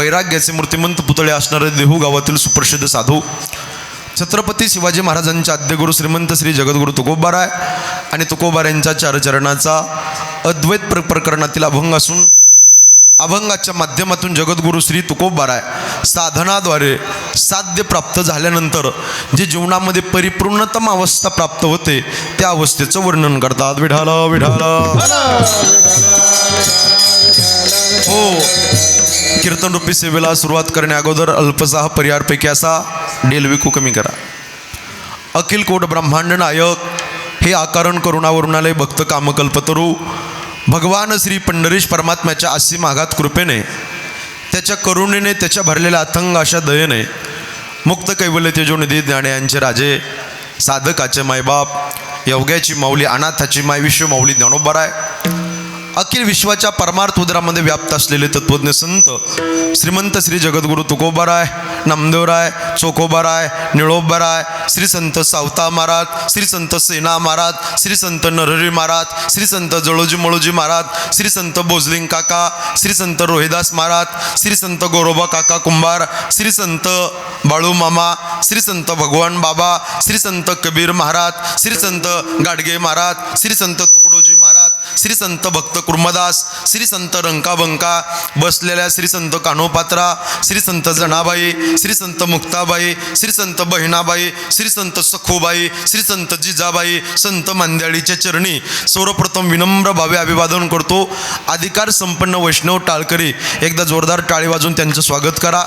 वैराग्याचे मूर्तिमंत पुतळे असणारे देहू गावातील सुप्रसिद्ध साधू छत्रपती शिवाजी महाराजांचे आद्यगुरू श्रीमंत श्री जगद्गुरू तुकोबाराय आणि तुकोबारायांच्या चारचरणाचा अद्वैत प्रकरणातील अभंग असून अभंगाच्या माध्यमातून जगद्गुरू श्री तुकोबाराय साधनाद्वारे साध्य प्राप्त झाल्यानंतर जे जीवनामध्ये परिपूर्णतम अवस्था प्राप्त होते त्या अवस्थेचं वर्णन करतात. विठाल विठाल. हो, कीर्तनरूपी सेवेला सुरुवात करण्या अगोदर अल्पसाह परिहारपैकी असा डेलविकू कमी करा. अखिल कोट ब्रह्मांड नायक हे आकारण करुणावरुणालय भक्त कामकल्पतरू भगवान श्री पंढरीश परमात्म्याच्या असीम आघात कृपेने त्याच्या करुणेने त्याच्या भरलेल्या अथंग अशा दयेने मुक्त कैवल्य तेजोनिधी ज्ञाने यांचे राजे साधकाचे मायबाप योग्याची माऊली अनाथाची माय विश्व माऊली ज्ञानोबाराय अखिल विश्वाच्या परमार्थ उदरामध्ये व्याप्त असलेले तत्वज्ञ संत श्रीमंत श्री जगद्गुरू तुकोबाराय नामदेवराय चोखोबाराय निळोबाराय श्री संत सावता महाराज श्री संत सेना महाराज श्री संत नरहरी महाराज श्री संत जळोजी मळोजी महाराज श्री संत बोजलिंग काका श्री संत रोहिदास महाराज श्री संत गोरोबा काका कुंभार श्री संत बाळू मामा श्री संत भगवान बाबा श्री संत कबीर महाराज श्री संत गाडगे महाराज श्री संत तुकडोजी महाराज श्री संत भक्त कुर्मदास श्री संत रंकाबंका बसलेल्या श्री संत कान्होपात्रा श्री संत जनाबाई श्री संत मुक्ताबाई श्री संत बहिणाबाई श्री संत सखोबाई श्री संत जिजाबाई संत मांद्याळीच्या चरणी सर्वप्रथम विनम्र भावे अभिवादन करतो. अधिकार संपन्न वैष्णव टाळकरी एकदा जोरदार टाळी वाजून त्यांचं स्वागत करा.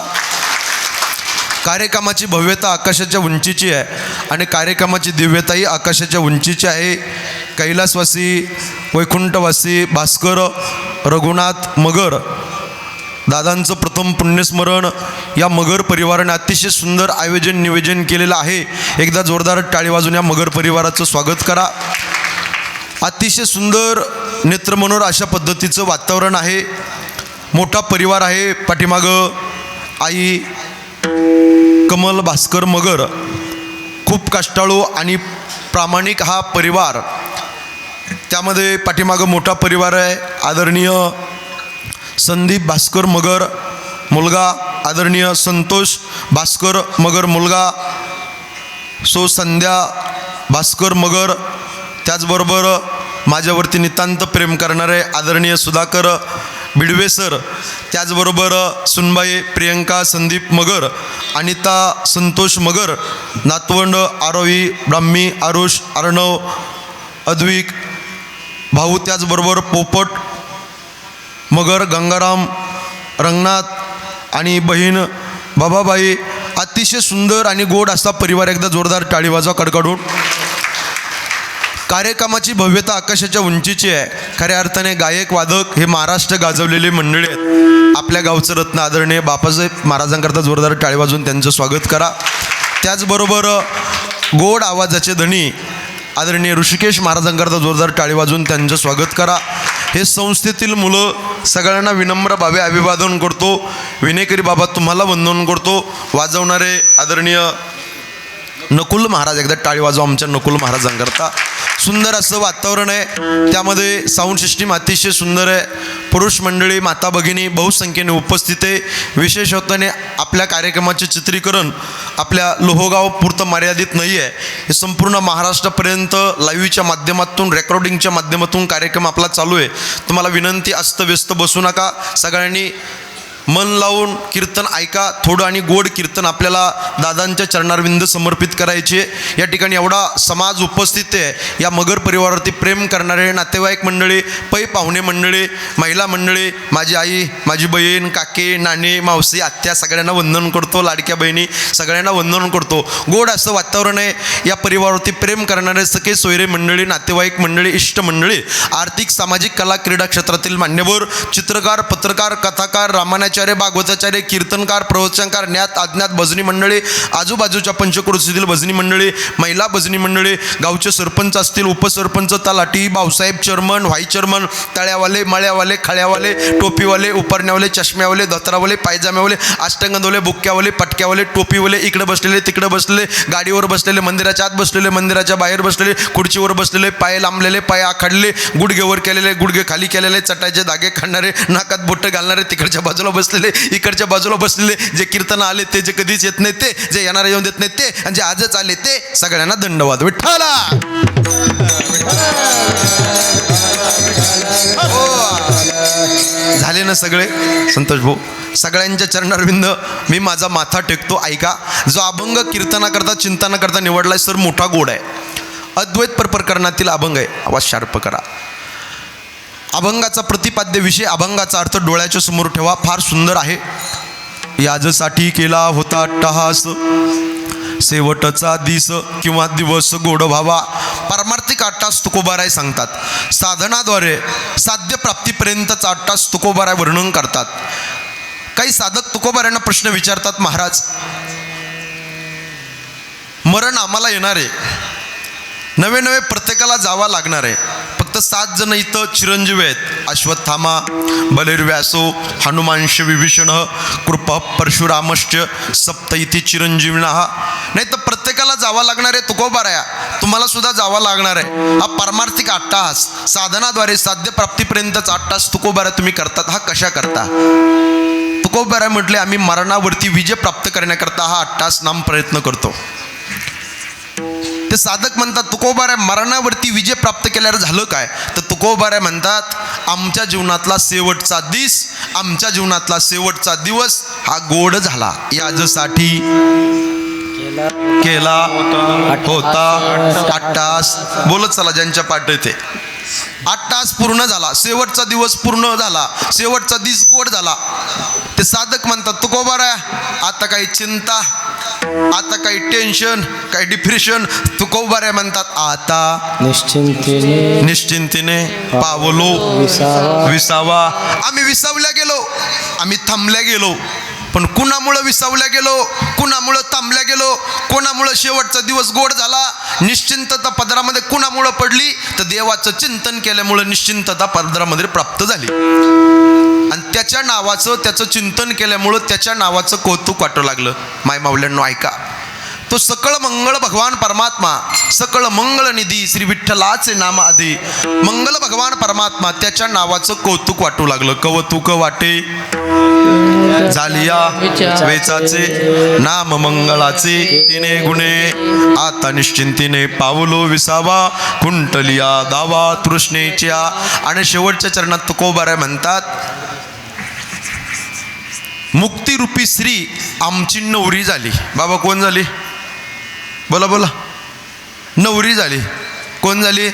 कार्यक्रमाची भव्यता आकाशाच्या उंचीची आहे आणि कार्यक्रमाची दिव्यताही आकाशाच्या उंचीची आहे. कैलासवासी वैकुंठवासी भास्कर रघुनाथ मगर दादांचं प्रथम पुण्यस्मरण या मगर परिवाराने अतिशय सुंदर आयोजन नियोजन केलेलं आहे. एकदा जोरदार टाळी वाजून या मगर परिवाराचं स्वागत करा. अतिशय सुंदर नेत्रमनोहर अशा पद्धतीचं वातावरण आहे. मोठा परिवार आहे. पाठीमागं आई कमल भास्कर मगर खूप कष्टाळू आणि प्रामाणिक हा परिवार. त्यामध्ये पाठीमागं मोठा परिवार आहे. आदरणीय संदीप भास्कर मगर मुलगा, आदरणीय संतोष भास्कर मगर मुलगा, सो संध्या भास्कर मगर, त्याचबरोबर माझ्यावरती नितांत प्रेम करणारे आदरणीय सुधाकर बिडवे सर, त्याचबरोबर सुनबाई प्रियंका संदीप मगर, अनिता संतोष मगर, नातवंड आरोही ब्राह्मी आरुष अर्णव अद्विक भाऊ, त्याचबरोबर पोपट मगर गंगाराम रंगनाथ आणि बहीण बाबाबाई. अतिशय सुंदर आणि गोड असा परिवार. एकदा जोरदार टाळी वाजवा कडकडून. कार्यक्रमाची भव्यता आकाशाच्या उंचीची आहे. खऱ्या अर्थाने गायक वादक हे महाराष्ट्र गाजवलेले मंडळी आहेत. आपल्या गावचं रत्न आदरणीय बापासाहेब महाराजांकरता जोरदार टाळी वाजून त्यांचं स्वागत करा. त्याचबरोबर गोड आवाजाचे धनी आदरणीय ऋषिकेश महाराजांकरता जोरदार टाळी वाजून त्यांचं स्वागत करा. हे संस्थेतील मुलं सगळ्यांना विनम्र भावे अभिवादन करतो. विनेकरी बाबा तुम्हाला वंदन करतो. वाजवणारे आदरणीय नकुल महाराज, एकदा टाळी वाजवा आमच्या नकुल महाराजांकरता. सुंदर असं वातावरण आहे. त्यामध्ये साऊंड सिस्टीम अतिशय सुंदर आहे. पुरुष मंडळी माता भगिनी बहुसंख्येने उपस्थित आहे. विशेषत्वाने आपल्या कार्यक्रमाचे चित्रीकरण आपल्या लोहगाव पुरतं मर्यादित नाही आहे. हे संपूर्ण महाराष्ट्रापर्यंत लाईव्हच्या माध्यमातून रेकॉर्डिंगच्या माध्यमातून कार्यक्रम आपला चालू आहे. तुम्हाला विनंती, अस्तव्यस्त बसू नका. सगळ्यांनी मन लावून कीर्तन ऐका. थोडं आणि गोड कीर्तन आपल्याला दादांच्या चरणारविंद समर्पित करायचे. या ठिकाणी एवढा समाज उपस्थित आहे. या मगर परिवारावरती प्रेम करणारे नातेवाईक मंडळी, पै पाहुणे मंडळी, महिला मंडळी, माझी आई, माझी बहीण, काके, नाणे, मावशी, आत्या सगळ्यांना वंदन करतो. लाडक्या बहिणी सगळ्यांना वंदन करतो. गोड असं वातावरण आहे. या परिवारावरती प्रेम करणारे सगळे सोयरे मंडळी, नातेवाईक मंडळी, इष्ट मंडळी, आर्थिक सामाजिक कला क्रीडा क्षेत्रातील मान्यवर, चित्रकार, पत्रकार, कथाकार, रामायणाचे भागवताचार्य, कीर्तनकार, प्रवचनकार, ज्ञात अज्ञात भजनी मंडळी, आजूबाजूच्या पंचक्रोशीतील भजनी मंडळी, महिला भजनी मंडळी, गावचे सरपंच असतील, उपसरपंच, तलाठी, भाऊसाहेब, चेअरमन, व्हाईस चेअरमन, तळ्यावाले, मळ्यावाले, खळ्यावाले, टोपीवाले, उपरण्यावाले, चष्म्यावाले, धोतरावाले, पायजाम्यावाले, अष्टंगंदवाले, बुक्क्यावाले, पटक्यावाले, टोपीवाले, इकडे बसलेले, तिकडे बसलेले, गाडीवर बसलेले, मंदिराच्या आत बसलेले, मंदिराच्या बाहेर बसलेले, खुर्चीवर बसलेले, पाय लांबलेले, पाय आखडले, गुडघेवर केलेले, गुडघे खाली केलेले, चटायचे धागे काढणारे, नाकात बोटं घालणारे, तिकडच्या बाजूला बसलेले, इकडच्या बाजूला बसलेले, जे कीर्तन आले ते, जे कधीच येत नाही ते, जे येणारे येऊन देत नाही ते, आणि जे आजच आले ते, सगळ्यांना दंडवाद. विठ्ठला. झाले ना सगळे संतोष भाऊ? सगळ्यांच्या चरणारविंद मी माझा माथा टेकतो. ऐका, जो अभंग कीर्तनाकरता चिंतनाकरता निवडलाय सर मोठा गोड आहे. अद्वैत प्रकरणातील अभंग आहे. आवाज शार्प करा. अभंगाचा प्रतिपाद्य विषय, अभंगाचा अर्थ डोळ्याच्या समोर ठेवा. फार सुंदर आहे. याजसाठी केला होता अट्टहास, शेवटचा दिस किंवा दिवस गोड व्हावा. पारमार्थिक अट्टास तुकोबाराय सांगतात. साधनाद्वारे साध्य प्राप्तीपर्यंतचा अट्टास तुकोबाराय वर्णन करतात. काही साधक तुकोबारायांना प्रश्न विचारतात, महाराज मरण आम्हाला येणार आहे, नवे नवे प्रत्येकाला जावा लागणार आहे, फक्त 7 जण इथं चिरंजीव आहेत, अश्वत्थामा, बलिर्व्यासो, हनुमांश, विभीषण, कृपा, परशुरामश्च, सप्त इति चिरंजीविना. नाही तर प्रत्येकाला जावा लागणार आहे. तुकोबाराया तुम्हाला सुद्धा जावा लागणार आहे. हा पारमार्थिक अट्टाहास, साधनाद्वारे साध्य प्राप्तीपर्यंतचा अट्टाहास तुकोबारा तुम्ही करतात. हा कशा करता? तुकोबारा म्हटले, आम्ही मरणावरती विजय प्राप्त करण्याकरता हा अट्टाहास नाम प्रयत्न करतो. ते साधक म्हणतात, तुकोबारा मरणावरती विजय प्राप्त केल्यावर झालं काय? तर तुकोबारा म्हणतात, आमच्या जीवनातला शेवटचा दिस, आमच्या जीवनातला शेवटचा दिवस हा गोड झाला. याजसाठी केला होता अट्टाहास. बोलत चला ज्यांच्या पाठ येते. अट्टाहास पूर्ण झाला, शेवटचा दिवस पूर्ण झाला, शेवटचा दिस गोड झाला. ते साधक म्हणतात, तुकोबारा आता काही चिंता, आता काही टेन्शन, काही डिप्रेशन. तुकोबारा म्हणतात, आता निश्चिंतीने पावलो विसावा. आम्ही विसावल्या गेलो, आम्ही थांबल्या गेलो. पण कुणामुळं विसावल्या गेलो, कुणामुळं थांबल्या गेलो, कोणामुळं शेवटचा दिवस गोड झाला? निश्चिंतता पदरामध्ये कुणामुळं पडली? तर देवाचं चिंतन केल्यामुळं निश्चिंतता पदरामध्ये प्राप्त झाली. आणि त्याच्या नावाचं, त्याचं चिंतन केल्यामुळं त्याच्या नावाचं कौतुक वाटू लागलं. माय माऊल्यांनो ऐका, तो सकळ मंगळ भगवान परमात्मा, सकळ मंगळ निधी श्री विठ्ठलाचे नाम आधी मंगल भगवान परमात्मा, त्याच्या नावाचं कौतुक वाटू लागलं. कौतुक वाटे झालिया वेचाचे, नाम मंगळाचे तिने गुणे, आता निश्चिंतीने पावलो विसावा, कुंटलिया दावा तृष्णेच्या. आणि शेवटच्या चरणात तुकोबारा म्हणतात, मुक्तिरूपी श्री आमची नवरी झाली. बाबा कोण झाली? बोला बोला. नवरी झाली. कोण झाली?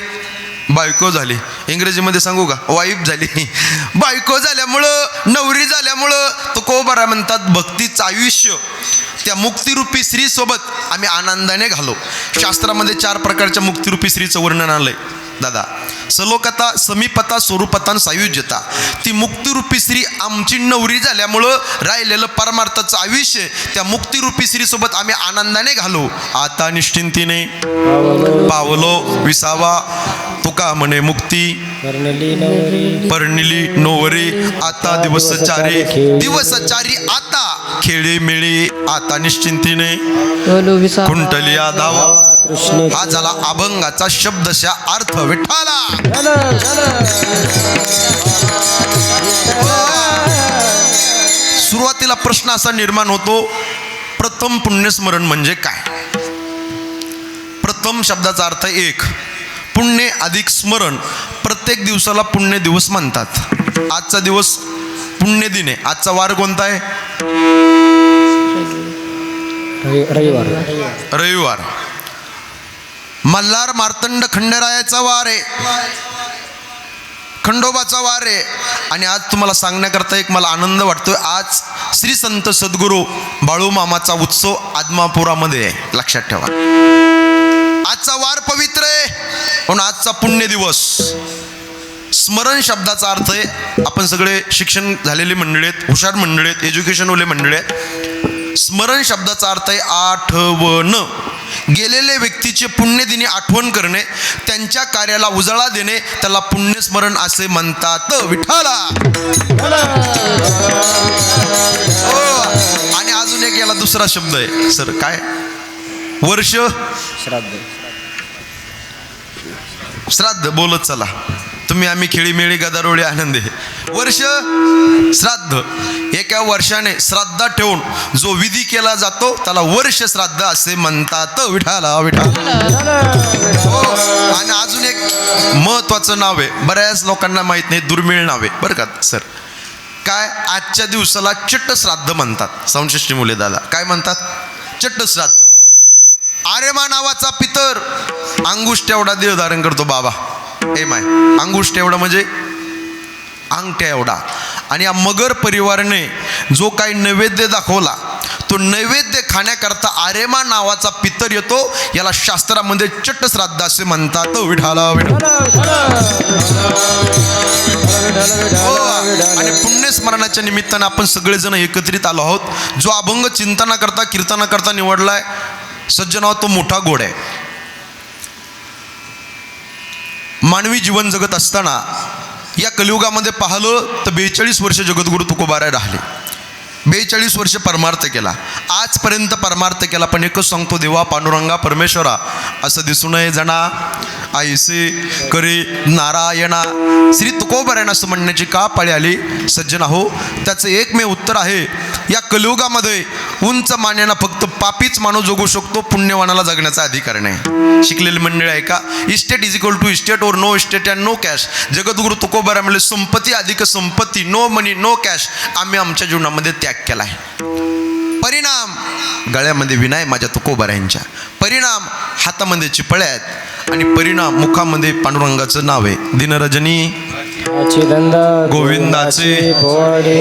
बायको झाली. इंग्रजीमध्ये सांगू का? वाईफ झाली. बायको झाल्यामुळं, नवरी झाल्यामुळं तुकोबारा म्हणतात, भक्तीचं आयुष्य त्या मुक्तिरूपी स्त्रीसोबत आम्ही आनंदाने घालो. शास्त्रामध्ये 4 प्रकारच्या मुक्तिरूपी स्त्रीचं वर्णन आलंय दादा. सलोकता, समीपता, स्वरूपता आणि सायुज्यता. ती मुक्तिरूपी स्त्री आमची नवरी झाल्यामुळं राहिलेलं परमार्थाचं आयुष्य त्या मुक्तिरूपी स्त्रीसोबत आम्ही आनंदाने घालो. आता निश्चिंतीने पावलो विसावा. तुका म्हणे मुक्ती परनिली नोवरी, आता दिवस चारी आता खेळे मिळे, आता निश्चिंतीने कुंटलिया धावा. हा झाला अभंगाचा शब्दशा अर्थ. विठ्ठला. सुरुवातीला प्रश्न असा निर्माण होतो, प्रथम पुण्यस्मरण म्हणजे काय? प्रथम शब्दाचा अर्थ एक, पुण्य अधिक स्मरण. प्रत्येक दिवसाला पुण्य दिवस म्हणतात. आजचा दिवस पुण्य दिन आहे. आजचा वार कोणता आहे? रविवार. मल्हार मार्तंड खंडेरायाचा वार आहे, खंडोबाचा वार आहे. आणि आज तुम्हाला सांगण्याकरता एक मला आनंद वाटतोय, आज श्री संत सद्गुरू बाळूमामाचा उत्सव आदमापुरामध्ये आहे. लक्षात ठेवा, आजचा वार पवित्र आहे, पण आजचा पुण्य दिवस. स्मरण शब्दाचा अर्थ आहे, आपण सगळे शिक्षण झालेली मंडळी आहेत, हुशार मंडळी आहेत, एज्युकेशनवाले मंडळी आहेत. स्मरण शब्दाचा अर्थ आहे आठवण. गेलेले व्यक्तीचे पुण्यदिनी आठवण करणे, त्यांच्या कार्याला उजाळा देणे, त्याला पुण्यस्मरण असे म्हणतात. विठ्ठला. आणि अजून एक याला दुसरा शब्द आहे सर, काय? वर्ष श्राद्ध. बोलत चला तुम्ही आम्ही खेळीमेळी गदारोळी आनंदे. वर्ष श्राद्ध, एका वर्षाने श्राद्ध ठेवून जो विधी केला जातो त्याला वर्ष श्राद्ध असे म्हणतात. विठाला विठा. हो, आणि अजून एक महत्वाचं नाव आहे, बऱ्याच लोकांना माहित नाही, दुर्मिळ नाव आहे बरं का सर. काय, आजच्या दिवसाला चट्ट श्राद्ध म्हणतात. 64 मुले दादा काय म्हणतात? चट्ट श्राद्ध. आरेमा नावाचा पितर अंगुष्ठ एवढा देह धारण करतो बाबा. ए माय, अंगुष्ठ एवढा म्हणजे अंगठ्या एवढा. आणि या मगर परिवाराने जो काही नैवेद्य दाखवला तो नैवेद्य खाण्याकरता आरेमा नावाचा पितर येतो. याला शास्त्रामध्ये चट्ट श्राद्ध असे म्हणतात. विठाला विठा. आणि पुण्यस्मरणाच्या निमित्तानं आपण सगळेजण एकत्रित आलो आहोत. जो अभंग चिंतना करता कीर्तना करता निवडलाय सज्जनाव तो मोठा गोड आहे. मानवी जीवन जगत असताना या कलियुगामध्ये पाहिलं तर 42 वर्ष जगद्गुरु तुकोबाराय राहिले. 42 वर्ष परमार्थ केला. आजपर्यंत परमार्थ केला. पण एकच सांगतो, देवा पांडुरंगा परमेश्वरा असं दिसू नये जना आईसे करी नारायणा. श्री तुकोबारायण असं म्हणण्याची का पाळी आली सज्जन हो? त्याचं एकमेव उत्तर आहे, या कलियुगामध्ये उंच मानेना फक्त पापीच माणूस जगू शकतो, पुण्यवानाला जगण्याचा अधिकार नाही. शिकलेली मंडळी आहे का? Estate is equal to estate or no estate and no cash. जगद्गुरु तुकोबाराय म्हणले संपत्ती अधिक संपत्ती, नो मनी नो कॅश. आम्ही आमच्या जीवनामध्ये त्याग केलाय. परिणाम गळ्यामध्ये विनाय माझ्या तुकोबारायांच्या, परिणाम हातामध्ये चिपळ्या आहेत आणि परिणाम मुखामध्ये पांडुरंगाचं नाव आहे. दिनरजनी गोविंदाचे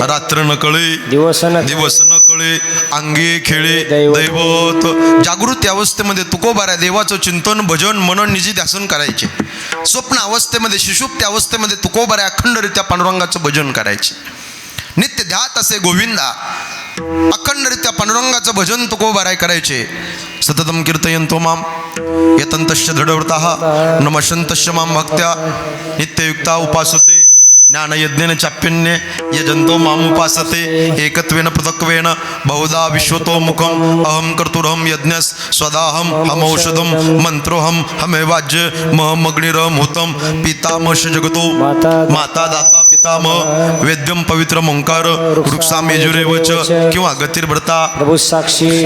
रात्र न कळे दिवस न कळे अंगे खेळे दैवत. जागृत अवस्थेमध्ये तुकोबाराय देवाचं चिंतन भजन मनन निजी ध्यासन करायचे. स्वप्न अवस्थेमध्ये शिशुप्त अवस्थेमध्ये तुकोबाराय अखंडरित्या पांडुरंगाचं भजन करायचे. नित्य ध्यात असे गोविंदा, अखंडरित्या पांडुरंगाचं भजन तुकोबाराय करायचे. सततम कीर्तयन्तो माम यतन्तश्च दृढव्रताः नमस्यन्तश्च माम भक्त्या नित्ययुक्ता उपासते. ज्ञानयज्ञेन चाप्यन्ये यजन्तो मामुपासते. एकत्वेन पृथक्त्वेन बहुधा विश्वतोमुखम् अहं कर्तुरहं यज्ञस् स्वदाहं हमौषधं मंत्रोहं हमेवाज्य महमग्निरहं हुतं पितामहश्च जगतो माता दाता पितामह वेद्यं पवित्रम् ओंकार वृक्षाम यजुरेवच. किंवा गतिर्भर्ता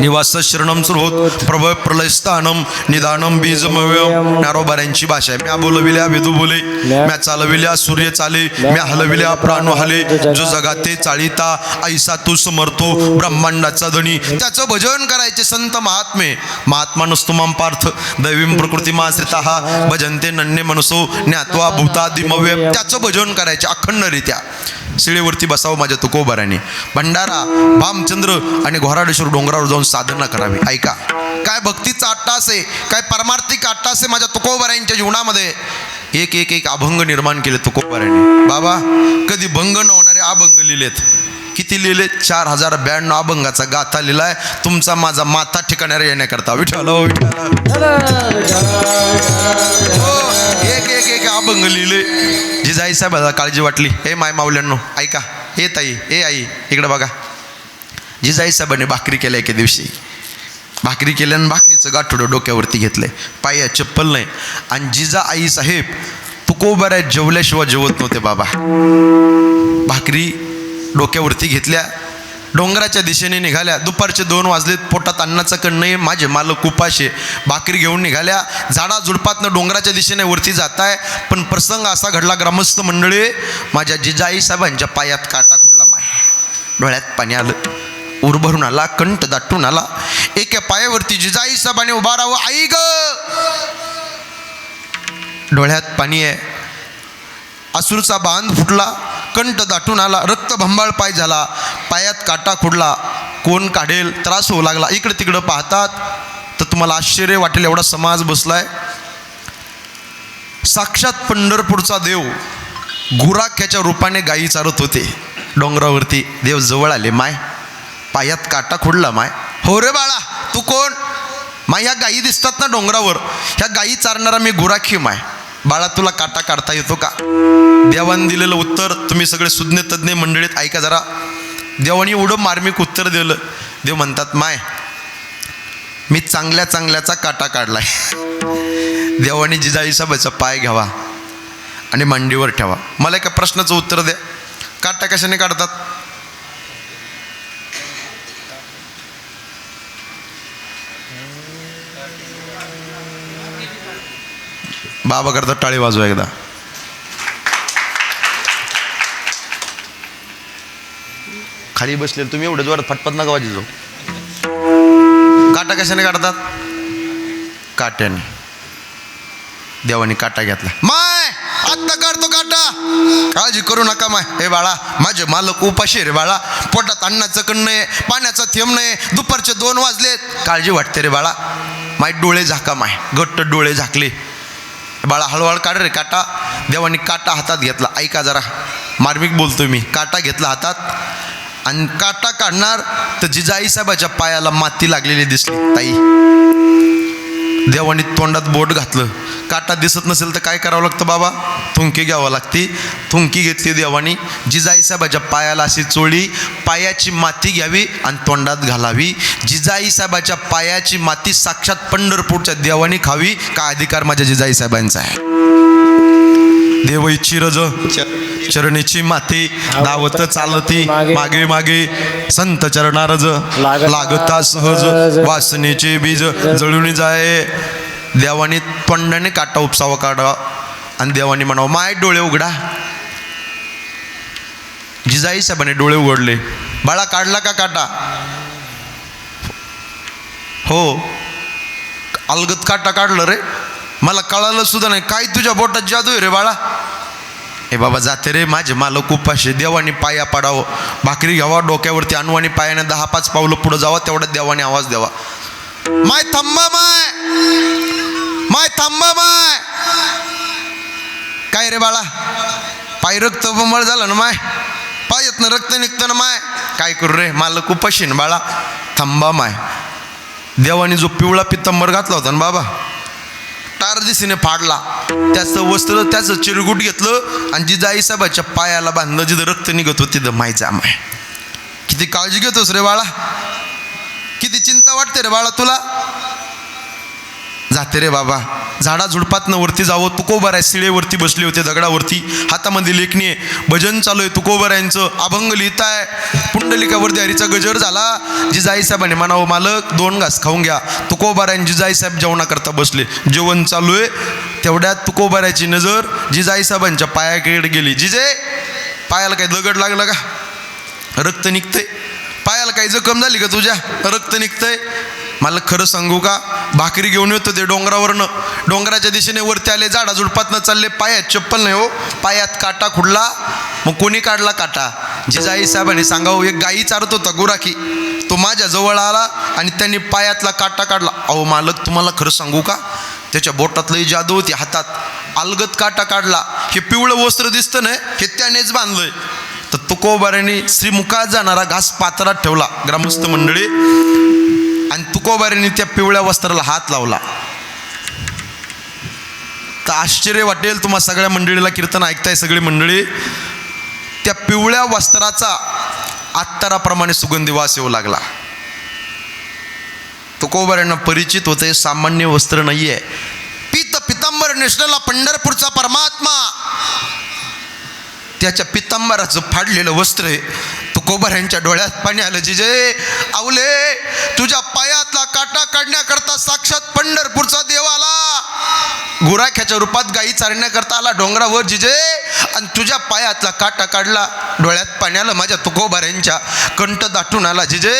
निवास शरणं सुरहोत प्रभव प्रलयस्थानं निदानं बीजमव्ययं. नारोबाऱ्यांची भाषा आहे. म्या बोलविल्या वेदू बोले, म्या चालविल्या सूर्य चाले, म्या हलविल्या प्राण हले. जो जगाते चाळीता ऐसा तू समर्थो ब्रह्मांडाचा धनी. त्याचं भजन करायचे संत महात्मे. महात्मा नसतो माम पार्थ दैवीम प्रकृतिमाश्रिताः भजन्ते नन्हे मनसो ज्ञात्वा भूतादिमव्य. त्याचं भजन करायचे अखंडरित्या. शिळेवरती बसावं माझ्या तुकोबाराने. भंडारा भामचंद्र आणि घोराडेश्वर डोंगरावर जाऊन साधना करावी. ऐका, काय भक्तीचा अट्टास आहे, काय परमार्थिक अट्टास आहे माझ्या तुकोबारायांच्या जीवनामध्ये. एक एक एक अभंग निर्माण केले तुकोबाराने. बाबा कधी भंग न होणारे अभंग लिहिलेत. किती लिहिले? 4092 अभंगाचा गाथा लिहिलाय. तुमचा माझा माथा ठिकाणावर येण्याकरता. विठ्ठल एक एक एक अभंग लिहिले. जिजाई साहेबाला काळजी वाटली. हे माय मावल्यांनो ऐका, हे ताई हे आई इकडे बघा. जिजाई साहेबांनी भाकरी केल्या एके दिवशी. भाकरी केल्यानं भाकरीचं गाठोडं डोक्यावरती घेतलंय, पाया चप्पल नाही. आणि जिजा आई साहेब तुकोबाराय जेवल्याशिवाय जेवत नव्हते बाबा. भाकरी डोक्यावरती घेतल्या, डोंगराच्या दिशेने निघाल्या. दुपारचे 2 वाजलेत, पोटात अन्नाचं कण नाही, माझे मालक उपाशी. भाकरी घेऊन निघाल्या. झाडा झुडपातनं डोंगराच्या दिशेने वरती जाताय. पण प्रसंग असा घडला ग्रामस्थ मंडळी, माझ्या जिजाई साहेबांच्या पायात काटा खुडला. माय डोळ्यात पाणी आलं, उर भरून आला, कंठ दाटून आला. एका पायावरती जिजाई साहेबाने उभा राहावं. आई ग, डोळ्यात पाणी आहे, अश्रूचा बांध फुटला, कंठ दाटून आला, रक्तभंबाळ पाय झाला, पायात काटा खुडला. कोण काढेल? त्रास होऊ लागला. इकडे तिकडं पाहतात तर तुम्हाला आश्चर्य वाटेल एवढा समाज बसलाय. साक्षात पंढरपूरचा देव गुराख्याच्या रूपाने गायी चारत होते डोंगरावरती. देव जवळ आले. माय पायात काटा खुडला. माय हो रे बाळा, तू कोण? माय ह्या गायी दिसतात ना डोंगरावर, ह्या गायी चारणारा मी गुराखी. माय बाळा तुला काटा काढता येतो का? देवाने दिलेलं उत्तर, तुम्ही सगळे सुज्ञ तज्ज्ञ मंडळीत ऐका जरा. देवाने एवढं मार्मिक उत्तर दिलं. देव म्हणतात माय मी चांगल्या चांगल्याचा काटा काढलाय. देवाने जिजाई साहेबाचा पाय घ्यावा आणि मांडीवर ठेवा. मला एका प्रश्नाचं उत्तर द्या, काटा कशाने काढतात? बाबा करतात, टाळी वाजवा एकदा. खाली बसले तुम्ही, एवढं जोरात फटफट नका वाजू. काटा कशाने काढतात? काट्याने. देवाने काटा घेतला. माय आत्ता काढतो काटा, काळजी करू नका माय. हे बाळा, माझे मालक उपाशी रे बाळा, पोटात अन्नाचं कण नाही, पाण्याचा थेंब नाही, दुपारचे 2 वाजलेत, काळजी वाटते रे बाळा. माय डोळे झाका माय, घट्ट डोळे झाकले. बाळा हळूहळू काढ रे काटा. देवाने काटा हातात घेतला. ऐका जरा, मार्मिक बोलतोय मी. काटा घेतला हातात आणि काटा काढणार तर जिजाई साहेबाच्या पायाला माती लागलेली दिसली. ताई, देवाने तोंडात बोट घातलं. काटा दिसत नसेल तर काय करावं लागतं बाबा? थुंकी घ्यावं लागते. थुंकी घेतली देवानी, जिजाई साहेबाच्या पायाला अशी चोळी. पायाची माती घ्यावी आणि तोंडात घालावी. जिजाई साहेबाच्या पायाची माती साक्षात पंढरपूरच्या देवानी खावी. का अधिकार माझ्या जिजाई साहेबांचा आहे? देव इच्छिरज चरणीची माती धावत चालती, मागे मागे संत चरणारज लागता सहज, वासनेचे बीज जळून जाय. देवाने तोंडाने काटा उपसावा काढा आणि देवाने म्हणावं, माय डोळे उघडा. जिजाई साहेबाने डोळे उघडले. बाळा काढला का काटा? हो. अलगत काटा काढलं रे, मला कळालं सुद्धा नाही. काय तुझ्या बोटात जादू आहे रे बाळा? ए बाबा जाते रे, माझे मालक उपाशी. देवाने पाया पाडावं, भाकरी घ्यावा, डोक्यावरती आणू आणि पायाने 10-5 पावलं पुढे जावा. तेवढ्या देवाने आवाज द्यावा, माय थांबा, माय माय थांबा माय. काय रे बाळा, पाय रक्त बंबळ झालं ना माय, पायातनं रक्त निघतं ना माय. काय करू रे, मालक उपाशी ना बाळा, थांबा माय. देवाने जो पिवळा पित्तंबर घातला होता ना बाबा, टार दिशेने फाडला. त्याचं वस्त्र, त्याचं चिरगुट घेतलं आणि जिजाई साहेबाच्या पायाला बांधलं. जिथं रक्त निघत होतं तिथं माय जा माय. किती काळजी घेतोस रे बाळा, किती चिंता वाटते रे बाळा तुला. जाते रे बाबा, झाडा झुडपातनं वरती जावं. तुकोबाराय शिळेवरती बसले होते, दगडावरती, हातामध्ये लेखणी आहे, भजन चालू आहे. तुकोबारायांचं अभंग लिहिताय. पुंडलिकावरती हरीचा गजर झाला. जिजाई साहेबांनी म्हणावं, मालक 2 घास खाऊन घ्या. तुकोबारायन जिजाई साहेब जेवणाकरता बसले, जेवण चालू आहे. तेवढ्यात तुकोबारायची नजर जिजाई साहेबांच्या पायाकडे गेली. जिजे, पायाला काही दगड लागला का? रक्त निघतंय. पायाला काही जखम झाली का तुझ्या? रक्त निघतंय. मला खरं सांगू का, भाकरी घेऊन येतो ते डोंगरावरनं, डोंगराच्या दिशेने वरती आले, झाडा झुडपातनं चालले. पायात चप्पल नाही हो, पायात काटा खुडला. मग कोणी काढला काटा? जिजाई साहेबांनी सांगावं, एक गाई चारत होता गुराखी, तो माझ्या जवळ आला आणि त्यांनी पायातला काटा काढला. अहो मालक, तुम्हाला खरं सांगू का, त्याच्या बोटातलंही जादू होती, हातात अलगत काटा काढला. हे पिवळं वस्त्र दिसतं ना, हे त्यानेच बांधलंय. तर तुकोबाराने श्रीमुखात जाणारा घास पात्रात ठेवला, ग्रामस्थ मंडळी, आणि तुकोबाराने त्या पिवळ्या वस्त्राला हात लावला. तर आश्चर्य वाटेल तुम्हा सगळ्या मंडळीला, कीर्तन ऐकताय सगळी मंडळी. त्या पिवळ्या वस्त्राचा अत्तराप्रमाणे सुगंधी वास येऊ लागला. तुकोबारांना परिचित होते, सामान्य वस्त्र नाहीये. पीत पितांबर नेसलेला पंढरपूरचा परमात्मा, त्याच्या पितांबराचं फाडलेलं वस्त्र आहे. तुकोबारांच्या डोळ्यात पाणी आलं. जिजे, आवले, तुझ्या पायातला काटा काढण्याकरता साक्षात पंढरपूरचा देव आला, गुराख्याच्या रूपात गाई चारण्याकरता आला डोंगरावर जिजे, आणि तुझ्या पायातला काटा काढला. डोळ्यात पाणी आलं माझ्या तुकोबारांच्या, कंठ दाटून आला. जिजे,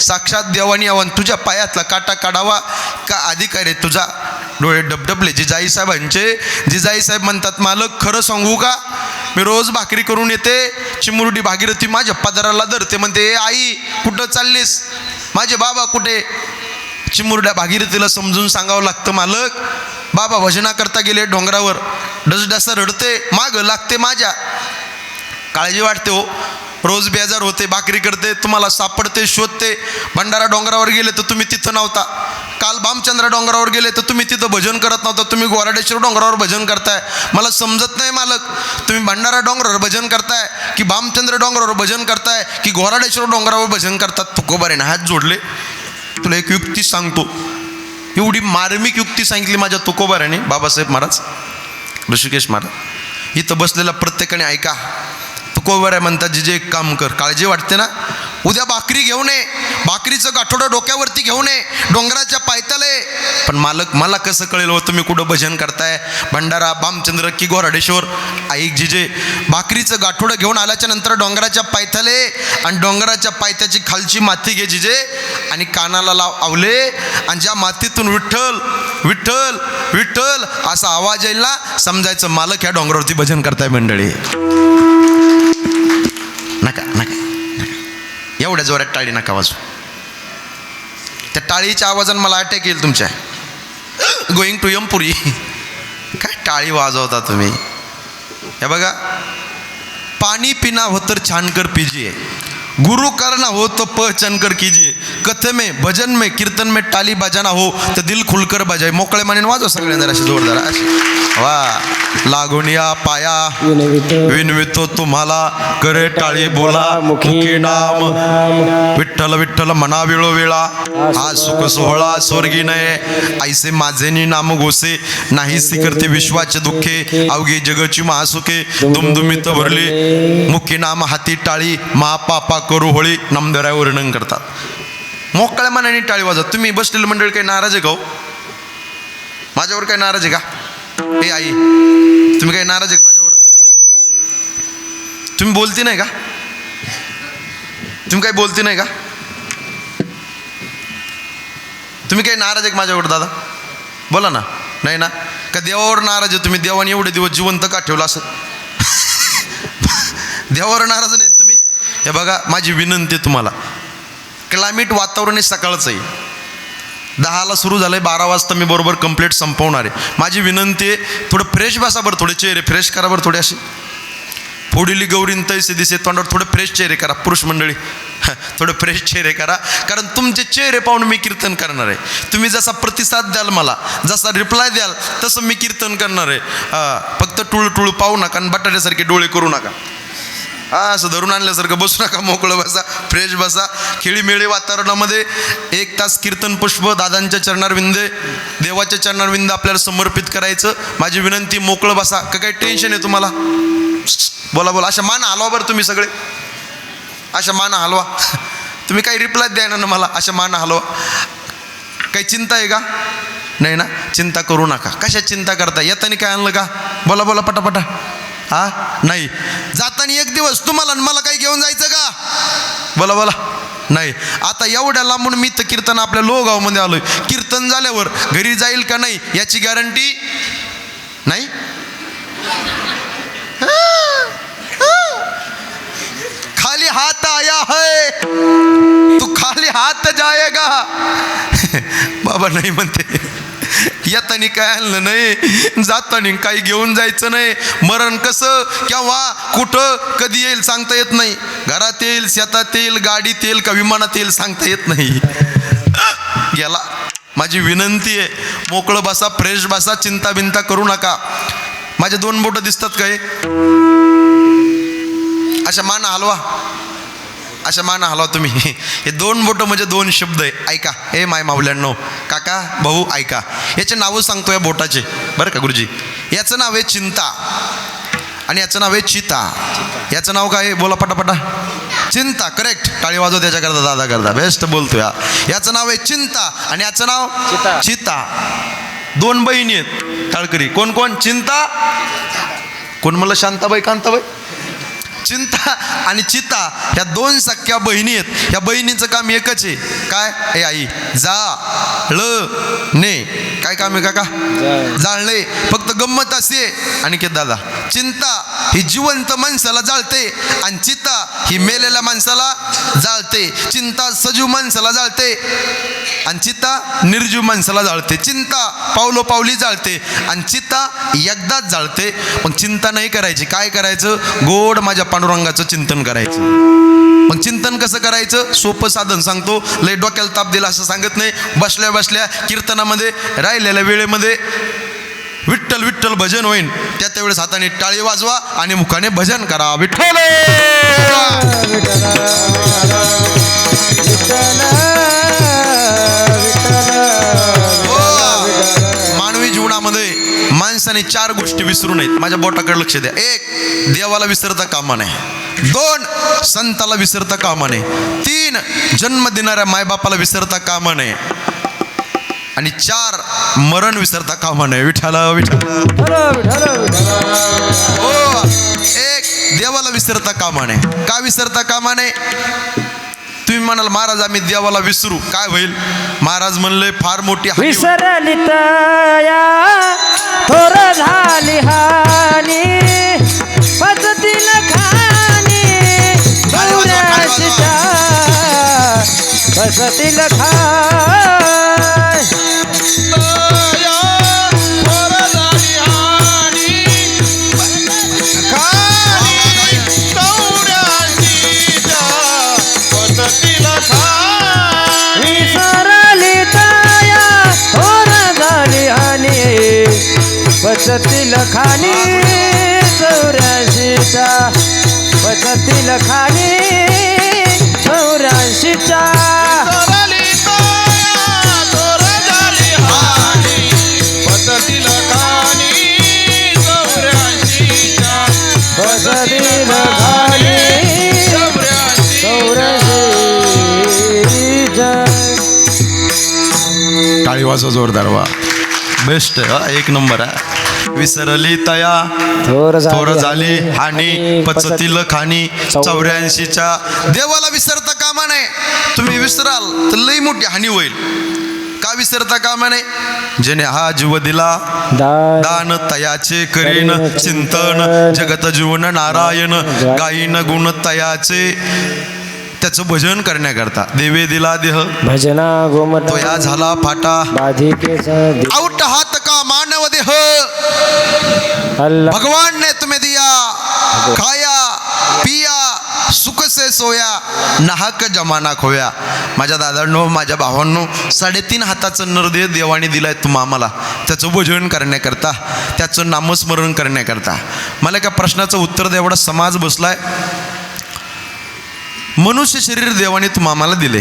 साक्षात देवानी यावं, तुझ्या पायातला काटा काढावा का अधिकार आहे तुझा? डोळे डबडबले जिजाई साहेबांचे. जिजाई साहेब म्हणतात, मालक खरं सांगू का, मी रोज भाकरी करून येते, चिमुरडी भागीरथी माझ्या पदराला धरते, म्हणते, आई कुठं चाललीस, माझे बाबा कुठे? चिमुरड्या भागीरथीला समजून सांगावं लागतं, मालक बाबा भजना करता गेले डोंगरावर. डसडसा रडते, माग लागते माझ्या, काळजी वाटते हो. रोज बेजार होते, भाकरी करते, तुम्हाला सापडते, शोधते. भंडारा डोंगरावर गेले तर तुम्ही तिथं नव्हता. काल भामचंद्र डोंगरावर गेले तर तुम्ही तिथं भजन करत नव्हता, तुम्ही गोराडेश्वर डोंगरावर भजन करताय. मला समजत नाही मालक, तुम्ही भंडारा डोंगरावर भजन करताय की भामचंद्र डोंगरावर भजन करताय की गोराडेश्वर डोंगरावर भजन करतात? तुकोबाराने हात जोडले. तुला एक युक्ती सांगतो. एवढी मार्मिक युक्ती सांगितली माझ्या तुकोबाराने, बाबासाहेब महाराज, ऋषिकेश महाराज. इथं बसलेला प्रत्येकाने ऐका. तुकोबर म्हणतात जिजे एक काम कर, काळजी वाटते ना, उद्या भाकरी घेऊन ये, भाकरीचं गाठोडं डोक्यावरती घेऊन ये, डोंगराच्या पायथ्याला ये. पण मालक मला कसं कळेल हो तुम्ही कुठं भजन करताय, भंडारा भामचंद्र की गोराडेश्वर. ऐक जिजे, भाकरीचं गाठोडं घेऊन आल्याच्या नंतर डोंगराच्या पायथ्याला ये आणि डोंगराच्या पायथ्याची खालची माती घे जिजे आणि कानाला लाव आवले, आणि ज्या मातीतून विठ्ठल विठ्ठल विठ्ठल असा आवाज येईल ना, समजायचं मालक ह्या डोंगरावरती भजन करताय मंडळी. नका नका एवढ्या जोरात टाळी नका वाजू. त्या टाळीच्या आवाजाने मला अटॅक येईल तुमच्या. Going to Yamapuri. काय टाळी वाजवता तुम्ही. हे बघा, पाणी पिना हो तर छान कर पीजिए, गुरु करना हो तो पहचान कर कीजिए, कथे में भजन में कीर्तन में टाली बजाना हो तर दिल खुलकर बजाय. मोकळे मानेन वाजव सगळ्यांना अशी जोरदार अशी. वा लागून या पाया विनवितो तुम्हाला, करे टाळी बोला मुखी नाम, विठ्ठल विठ्ठल मना वेळोवेळा, हा सुख सोहळा स्वर्गी नये, ऐसे माझेनी नाम घोसे, नाहीसी करते विश्वाचे दुःखे, अवघे जगची महासुखे, दुमदुमीत भरली, मुखी नाम हाती टाळी, महापापा करू होळी, नामदेवराय वर्णन करतात. मोकळ्या मनाने टाळी वाजवत. तुम्ही बसलेलं मंडळ काही नाराज आहे का हो? माझ्यावर काही नाराज आहे का? हे आई तुम्ही काही नाराज आहे का माझ्यावर? तुम्ही बोलती नाही का? तुम्ही काही बोलती नाही का? तुम्ही काही नाराज आहे का माझ्यावर दादा? बोला ना. नाही ना? का देवावर नाराज आहे तुम्ही? देवाने एवढे दिवस जिवंत का ठेवलं असं? देवावर नाराज नाही तुम्ही? हे बघा, माझी विनंती आहे तुम्हाला, क्लायमेट वातावरण आहे सकाळचं आहे, 10ला सुरू झालंय, 12 वाजता मी बरोबर कंप्लीट संपवणार आहे. माझी विनंती आहे, थोडं फ्रेश बसा बरं, थोडे चेहरे फ्रेश करा बरं, थोडे असे फोडिली गौरीन तैसे दिसे तोंडावर थोडे फ्रेश चेहरे करा. पुरुष मंडळी थोडे फ्रेश चेहरे करा, कारण तुमचे चेहरे पाहून मी कीर्तन करणार आहे. तुम्ही जसा प्रतिसाद द्याल मला, जसा रिप्लाय द्याल तसं मी कीर्तन करणार आहे. फक्त टुळटुळ पाहू नका आणि बटाट्यासारखे डोळे करू नका. असं धरून आणल्यासारखं बसू नका, मोकळं बसा, फ्रेश बसा. खेळीमेळी वातावरणामध्ये 1 तास कीर्तन पुष्प दादांच्या चरणारविंदे, देवाच्या चरणारविंद आपल्याला समर्पित करायचं. माझी विनंती, मोकळं बसा. का काही टेन्शन आहे तुम्हाला? बोला बोला. अशा मान हलवा बरं तुम्ही सगळे, अशा मान हलवा. तुम्ही काही रिप्लाय द्या ना मला, अशा मान हलवा. काही चिंता आहे का? नाही ना? चिंता करू नका. कशा चिंता करता? येताना काय आणलं का? बोला बोला पटापटा. हा नाही. जाताना एक दिवस तुम्हाला मला काही घेऊन जायचं का? बोला बोला. नाही. आता एवढ्या लांबून मी तर कीर्तन आपल्या लोहगावमध्ये आलोय, कीर्तन झाल्यावर घरी जाईल का नाही याची गॅरंटी नाही. खाली हाथ आया है तू खाली हाथ जाएगा. बाबा नाही म्हणते. येतानी काय आणलं नाही, जातानी काही घेऊन जायचं नाही. मरण कसं, केव्हा, कुठं, कधी येईल सांगता येत नाही. घरात येईल, शेतात येईल, गाडीत येईल का विमानात येईल सांगता येत नाही. गेला. माझी विनंती आहे, मोकळं बसा, फ्रेश बसा, चिंता बिंता करू नका. माझे 2 बोटं दिसतात काय? अशा मान हलवा, अशा मान हलवा तुम्ही. हे 2 बोटं म्हणजे 2 शब्द आहे. ऐका हे माय माऊल्यांनो, काका भाऊ ऐका. याचे नावं सांगतो या बोटाचे बरं का गुरुजी. याचं नाव आहे चिंता आणि याचं नाव आहे चिता. याचं नाव काय आहे? बोला पटापटा. चिंता. करेक्ट. टाळी वाजव त्याच्याकरता, दादा करता. बेस्ट बोलतो या. याचं नाव आहे चिंता आणि याचं नाव चिता. 2 बहिणी आहेत टाळकरी. कोण कोण? चिंता. कोण म्हणलं? शांताबाई कांताबाई. चिंता आणि चिता ह्या 2 सख्या बहिणी आहेत. या बहिणीचं काम एकच आहे. काय? ए आई, जाळणे. काय काम आहे काका? जाळणे. फक्त गंमत असे आणि के दादा, चिंता ही जिवंत माणसाला जाळते आणि चिता ही मेलेल्या माणसाला जाळते. चिंता सजीव माणसाला जाळते आणि चिता निर्जीव माणसाला जाळते. चिंता पावलो पावली जाळते आणि चिता एकदाच जाळते. पण चिंता नाही करायची. काय करायचं? गोड माझ्या पांडुरंगाचं चिंतन करायचं. मग चिंतन कसं करायचं? सोपं साधन सांगतो. लय डोक्याला ताप दिला असं सांगत नाही. बसल्या बसल्या कीर्तनामध्ये राहिलेल्या वेळेमध्ये विठ्ठल विठ्ठल भजन होईन, त्या वेळेस हाताने टाळी वाजवा आणि मुखाने भजन करा. विठ्ठल मानवी जीवनामध्ये माणसाने माणसाने 4 गोष्टी विसरू नयेत. माझ्या बोटाकडे लक्ष द्या. 1, देवाला विसरता कामा नये. 2, संताला विसरता कामा नये. 3, जन्म देणाऱ्या मायबापाला विसरता कामा नये. आणि 4, मरण विसरता कामा नये. विठाला विठाला. हो. 1, देवाला विसरता कामा नये. का विसरता कामा नये? तुम्ही म्हणाल महाराज आम्ही देवाला विसरू, काय होईल? महाराज म्हणले फार मोठी हानी विसरली तया थोर झाली हानी पचतील खानी गौऱ्याशीच्या पचतील पचतील खानी चौऱ्याशीच्या पचतील खानी चौऱ्याशीच्या पचतील खानी चौऱ्याशीच्या पचतील खानी चौऱ्याशीच्या. टाळी वाजवा जोरदार. वा बेस्ट. एक नंबर आहे. विसरली तया थोर झाली हानी पचतील खानी 84च्या. देवाला विसरता कामा नये. तुम्ही विसराल तर लई मोठी हानी होईल. का विसरता कामा नये? जेने हा जीव दिला दान तयाचे करीन चिंतन जगत जीवन नारायण गायीन गुण तयाचे. त्याचं भजन करण्याकरता देवे दिला देह भजना गोमत तो या झाला फाटा आउट हात का मानव देह. भगवान ने तुम्हें दिया खाया पिया सुख से सोया नाहक जमाना खोया. माझ्या दादांनो माझ्या भावांनो 3.5 हाताचं नरदेह देवाने दिलाय तुम्हा आम्हाला त्याचं भजन करण्याकरता त्याचं नामस्मरण करण्याकरता. मला एका प्रश्नाचं उत्तर द्या. एवढा समाज बसलाय. मनुष्य शरीर देवाने तुम्हा आम्हाला दिले.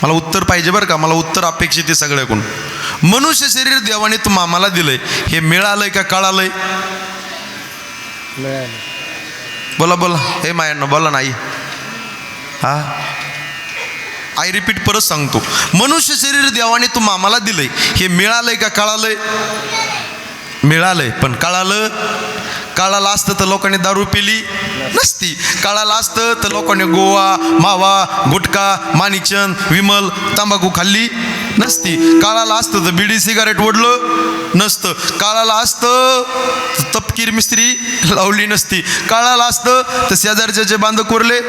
मला उत्तर पाहिजे बरं का. मला उत्तर अपेक्षित आहे सगळ्याकडून. मनुष्य शरीर देवाने तुम्हा आम्हाला दिलंय. हे मिळालंय का कळालंय? बोला बोला. हे मायांना बोला नाही. हा आय रिपीट परत सांगतो. मनुष्य शरीर देवाने तुम्हा आम्हाला दिलंय. हे मिळालंय का कळालंय? मिळालंय. पण कळालं? काळाला असतं तर लोकांनी दारू पिली नसती. काळाला असतं तर लोकांनी गोवा मावा गुटखा माणिकचंद विमल तंबाखू खाल्ली नसती. काळाला असतं तर बिडी सिगारेट ओढलं नसतं. काळाला असतं तर तपकीर मिस्त्री लावली नसती. काळाला असतं तर शेजारचे बांध कोरले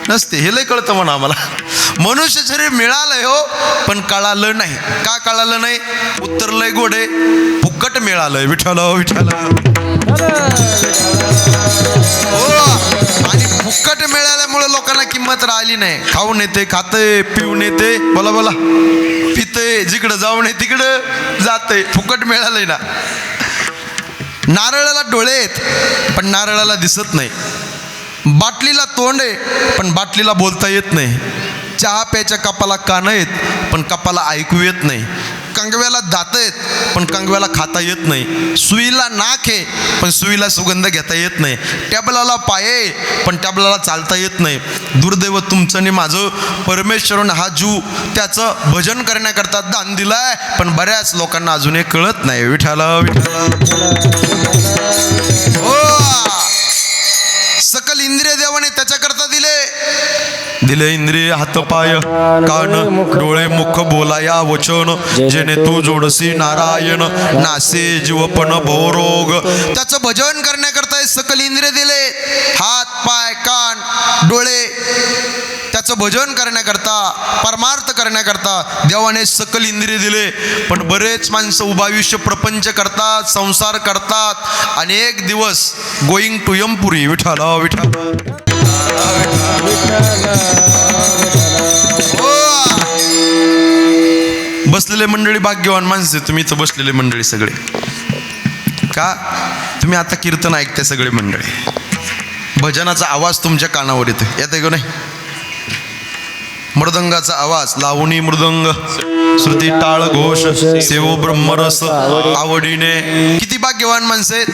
नसते. हे लय कळतं म्हणा आम्हाला. मनुष्य शरीर मिळालंय हो पण कळालं नाही. का कळालं नाही? उत्तर लय गोडे. फुकट मिळालंय. विठ्ठल विठ्ठल. हो. आणि फुकट मिळाल्यामुळे लोकांना किंमत राहिली नाही. खाऊन येते खाते पिऊन येते बोला बोला पिते जिकडं जाऊन ये तिकडं जाते. फुकट मिळालंय ना. नारळाला डोळे आहेत पण नारळाला दिसत नाही. बाटलीला तोंड आहे पण बाटलीला बोलता येत नाही. चहा प्यायच्या कपाला कान आहेत पण कपाला ऐकू येत नाही. कंगव्याला दात आहेत पण कंगव्याला खाता येत नाही. सुईला नाक आहे पण सुईला सुगंध घेता येत नाही. टॅबलाला पाय आहे पण टॅबलाला चालता येत नाही. दुर्दैव तुमचं आणि माझं. परमेश्वरानं हा जीव त्याचं भजन करण्याकरता दान दिलाय पण बऱ्याच लोकांना अजूनही कळत नाही. विठ्ठल हो. सकल इंद्रिय देवाने त्याच्याकरता दिले इंद्रिय हातपाय कान डोळे मुख बोलाया वचन जेणे तू जोडसी नारायण नासे जीवपण भवरोग. त्याचं भजन करण्याकरता सकल इंद्रिय दिले. हात पाय कान डोळे त्याचं भजन करण्याकरता परमार्थ करण्याकरता देवाने सकल इंद्रिय दिले. पण बरेच माणसं उभायुष्य प्रपंच करतात संसार करतात आणि एक दिवस गोईंग टू यमपुरी. विठ्ठल विठ्ठल. बसलेले मंडळी भाग्यवान माणसे. तुम्ही इथं बसलेले मंडळी सगळे का तुम्ही आता कीर्तन ऐकताय सगळे मंडळी. भजनाचा आवाज तुमच्या कानावर येतो. येते का नाही? मृदंगाचा आवाज, लावणी मृदंग, श्रुती टाळ घोष, सेवो ब्रह्मरस आवडीने. किती भाग्यवान माणसं आहेत,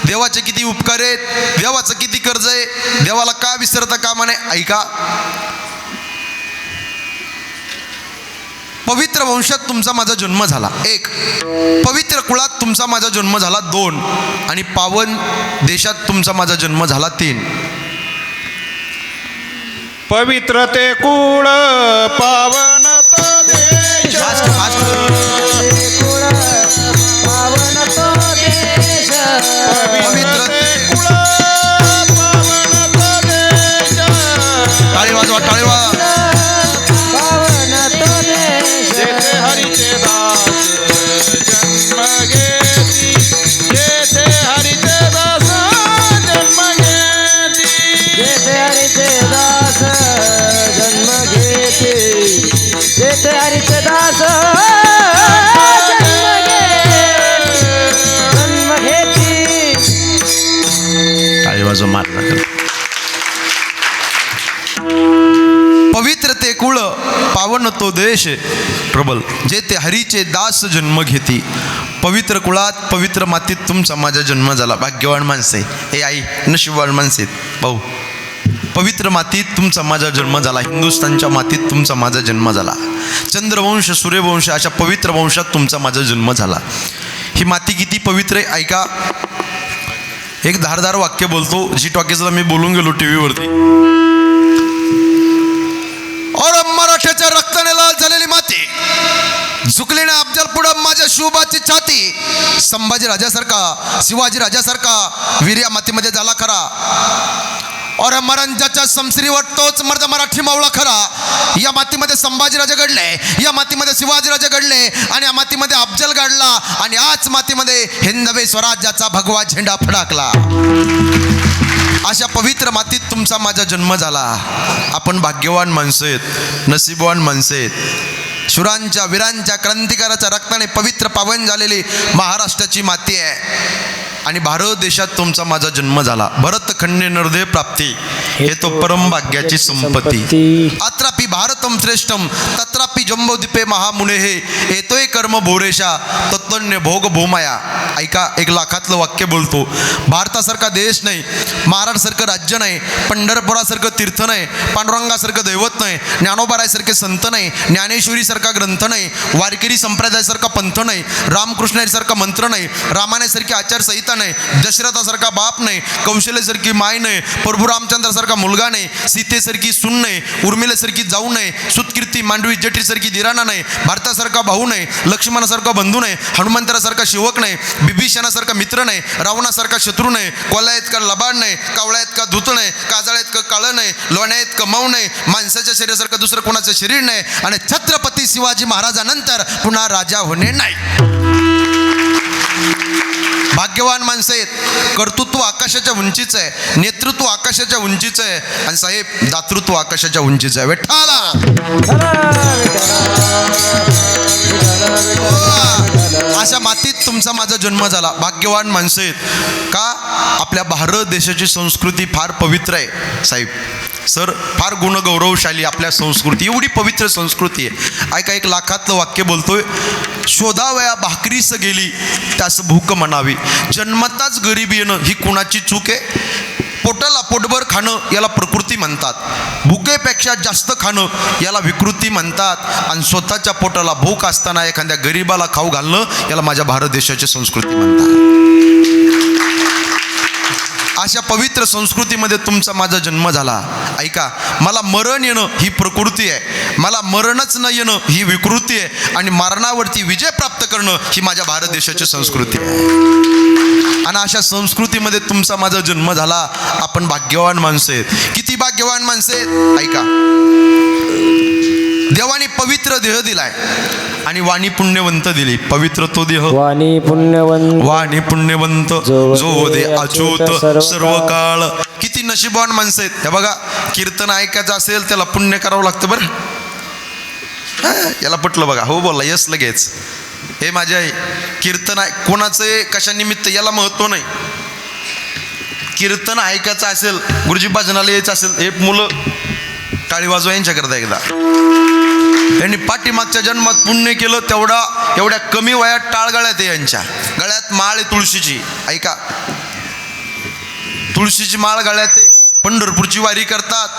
देवाचे किती उपकार आहेत, देवाचं किती कर्ज आहे, देवाला का विसरता कामा नये. ऐका, पवित्र वंशात तुमचा माझा जन्म झाला 1, पवित्र कुळात तुमचा माझा जन्म झाला 2, आणि पावन देशात तुमचा माझा जन्म झाला 3. पवित्र ते कुळ पावन तो देश. कुळ पावन तो देश. पवित्र ते कुळ पावन तो देश. टाळी वाजवा, टाळी वाजवा. पावन तो देश. जेथे हरीचे दास जन्म घेती, जेथे हरीचे दास जन्म घेती. जेथे हरीचे दास जन्म घेते, जेथे हरीचे दास जन्म घेते. टाळी वाजवा, मार. पवित्र ते कुळ पावन तो देश प्रबल, जे ते हरीचे दास जन्म घेती. पवित्र कुळात पवित्र मातीत तुमचा माझा जन्म झाला. भाग्यवान माणसे, हे आई नशीबवान माणसे भाऊ. पवित्र मातीत तुमचा माझा जन्म झाला, हिंदुस्थानच्या मातीत तुमचा माझा जन्म झाला. चंद्रवंश सूर्यवंश अशा पवित्र वंशात तुमचा माझा जन्म झाला. ही माती किती पवित्र आहे. ऐका, एक धारदार वाक्य बोलतो, जी टॉकीजला मी बोलून गेलो टी व्हीवरती. और मराठ्याच्या रक्ताने लाल झालेली माती, झुकलेने अफजल पुढं माझ्या शिवबाची छाती. संभाजी राजासारखा, शिवाजी राजासारखा वीर या मातीमध्ये झाला खरा. और मरंजाच्या समश्रीवर तोच मर्द मराठी मावळा खरा. या मातीमध्ये संभाजी राजा घडले, या मातीमध्ये शिवाजी राजा घडले, आणि या मातीमध्ये अफजल घडला, आणि आज मातीमध्ये हिंदवी स्वराज्याचा भगवा झेंडा फडकला. अशा पवित्र मातीत तुमचा माझा जन्म झाला. आपण भाग्यवान माणसं आहेत, नशीबवान माणसं आहेत. शुरांच्या वीरांच्या क्रांतिकाराच्या रक्ताने पवित्र पावन झालेली महाराष्ट्राची माती आहे, आणि भारत देशात तुमचा माझा जन्म झाला. भरत खंडे नरदे प्राप्ती, हे तो परम भाग्याची संपत्ती. अत्रापि भारतम श्रेष्ठम तत्रापि जम्बोदीपे महामुने, हे येतोय कर्म भोरेशा तत्वन्य भोग भूमाया. ऐका, एक लाखातलं वाक्य बोलतो. भारतासारखा देश नाही, महाराष्ट्रासारखं राज्य नाही, पंढरपुरासारखं तीर्थ नाही, पांडुरंगासारखं दैवत नाही, ज्ञानोबारायसारखे संत नाही, ज्ञानेश्वरीसारखा ग्रंथ नाही, वारकरी संप्रदायासारखा पंथ नाही, रामकृष्णासारखा मंत्र नाही, रामायणासारखी आचारसंहिता नाही, दशरथासारखा बाप नाही, कौशल्यासारखी माय नाही, प्रभू रामचंद्रासारखा मुलगा नाही, सीतेसारखी सून नाही, उर्मिलेसारखी जाऊ नाही, सुतकीर्ती मांडवी जठरीसारखी दिराणा नाही, भारतासारखा भाऊ नाही, लक्ष्मणासारखा बंधू नाही, हनुमंतरासारखा शिवक नाही, बिभीषणासारखा मित्र नाही, रावणासारखा शत्रू नाही, कोल्हायत का लबाड नाही, कावळ्यात का धूत नाही, काजळ्यात का काळं नाही, लोण्यात का मऊ नाही, माणसाच्या शरीरासारखं दुसरं कोणाचं शरीर नाही, आणि छत्रपती शिवाजी महाराजानंतर पुन्हा राजा होणे नाही. भाग्यवान माणसं आहेत. कर्तृत्व आकाशाच्या उंचीचं आहे, नेतृत्व आकाशाच्या उंचीचं आहे, आणि साहेब दातृत्व आकाशाच्या उंचीचं आहे. विठ्ठला, अशा मातीत तुमचा माझा जन्म झाला. भाग्यवान माणसं आहेत. का? आपल्या भारत देशाची संस्कृती फार पवित्र आहे साहेब. सर, फार गुणगौरवशाली आपल्या संस्कृती, एवढी पवित्र संस्कृती आहे. ऐका, एक लाखातलं वाक्य बोलतोय. शोधावया भाकरीस गेली त्यास भूक म्हणावी, जन्मताच गरिबी येणं ही कुणाची चूक आहे. पोटाला पोटभर खाणं याला प्रकृती म्हणतात, भुकेपेक्षा जास्त खाणं याला विकृती म्हणतात, आणि स्वतःच्या पोटाला भूक असताना एखाद्या गरीबाला खाऊ घालणं याला माझ्या भारत देशाची संस्कृती म्हणतात. अशा पवित्र संस्कृतीमध्ये तुमचा माझा जन्म झाला. ऐका, मला मरण येणं ही प्रकृती आहे, मला मरणच न येणं ही विकृती आहे, आणि मरणावरती विजय प्राप्त करणं ही माझ्या भारत देशाची संस्कृती आहे. आणि अशा संस्कृतीमध्ये तुमचा माझा जन्म झाला. आपण भाग्यवान माणसं आहेत. किती भाग्यवान माणसं आहेत. ऐका, देवाने पवित्र देह दिलाय आणि वाणी पुण्यवंत दिली. पवित्र तो देह, वाणी पुण्यवंत जो दे अच्युत सर्व काळ. किती नशीबवान माणसं आहेत. हे बघा, कीर्तन ऐकायचं असेल त्याला पुण्य करावं लागतं बरं. याला पटलं बघा, हो बोलला यस लगेच. हे माझे आई, कीर्तन कोणाचं कशा निमित्त याला महत्व नाही. कीर्तन ऐकायचं असेल, गुरुजी भजनाला यायचं असेल, हे मुलं टाळी वाजवा यांच्याकरता एकदा. त्यांनी पाठीमागच्या जन्मात पुण्य केलं एवढ्या कमी वयात टाळ गळ्यात आहे यांच्या. गळ्यात माळ आहे तुळशीची. ऐका, तुळशीची माळ गळ्यात आहे. पंढरपूरची वारी करतात,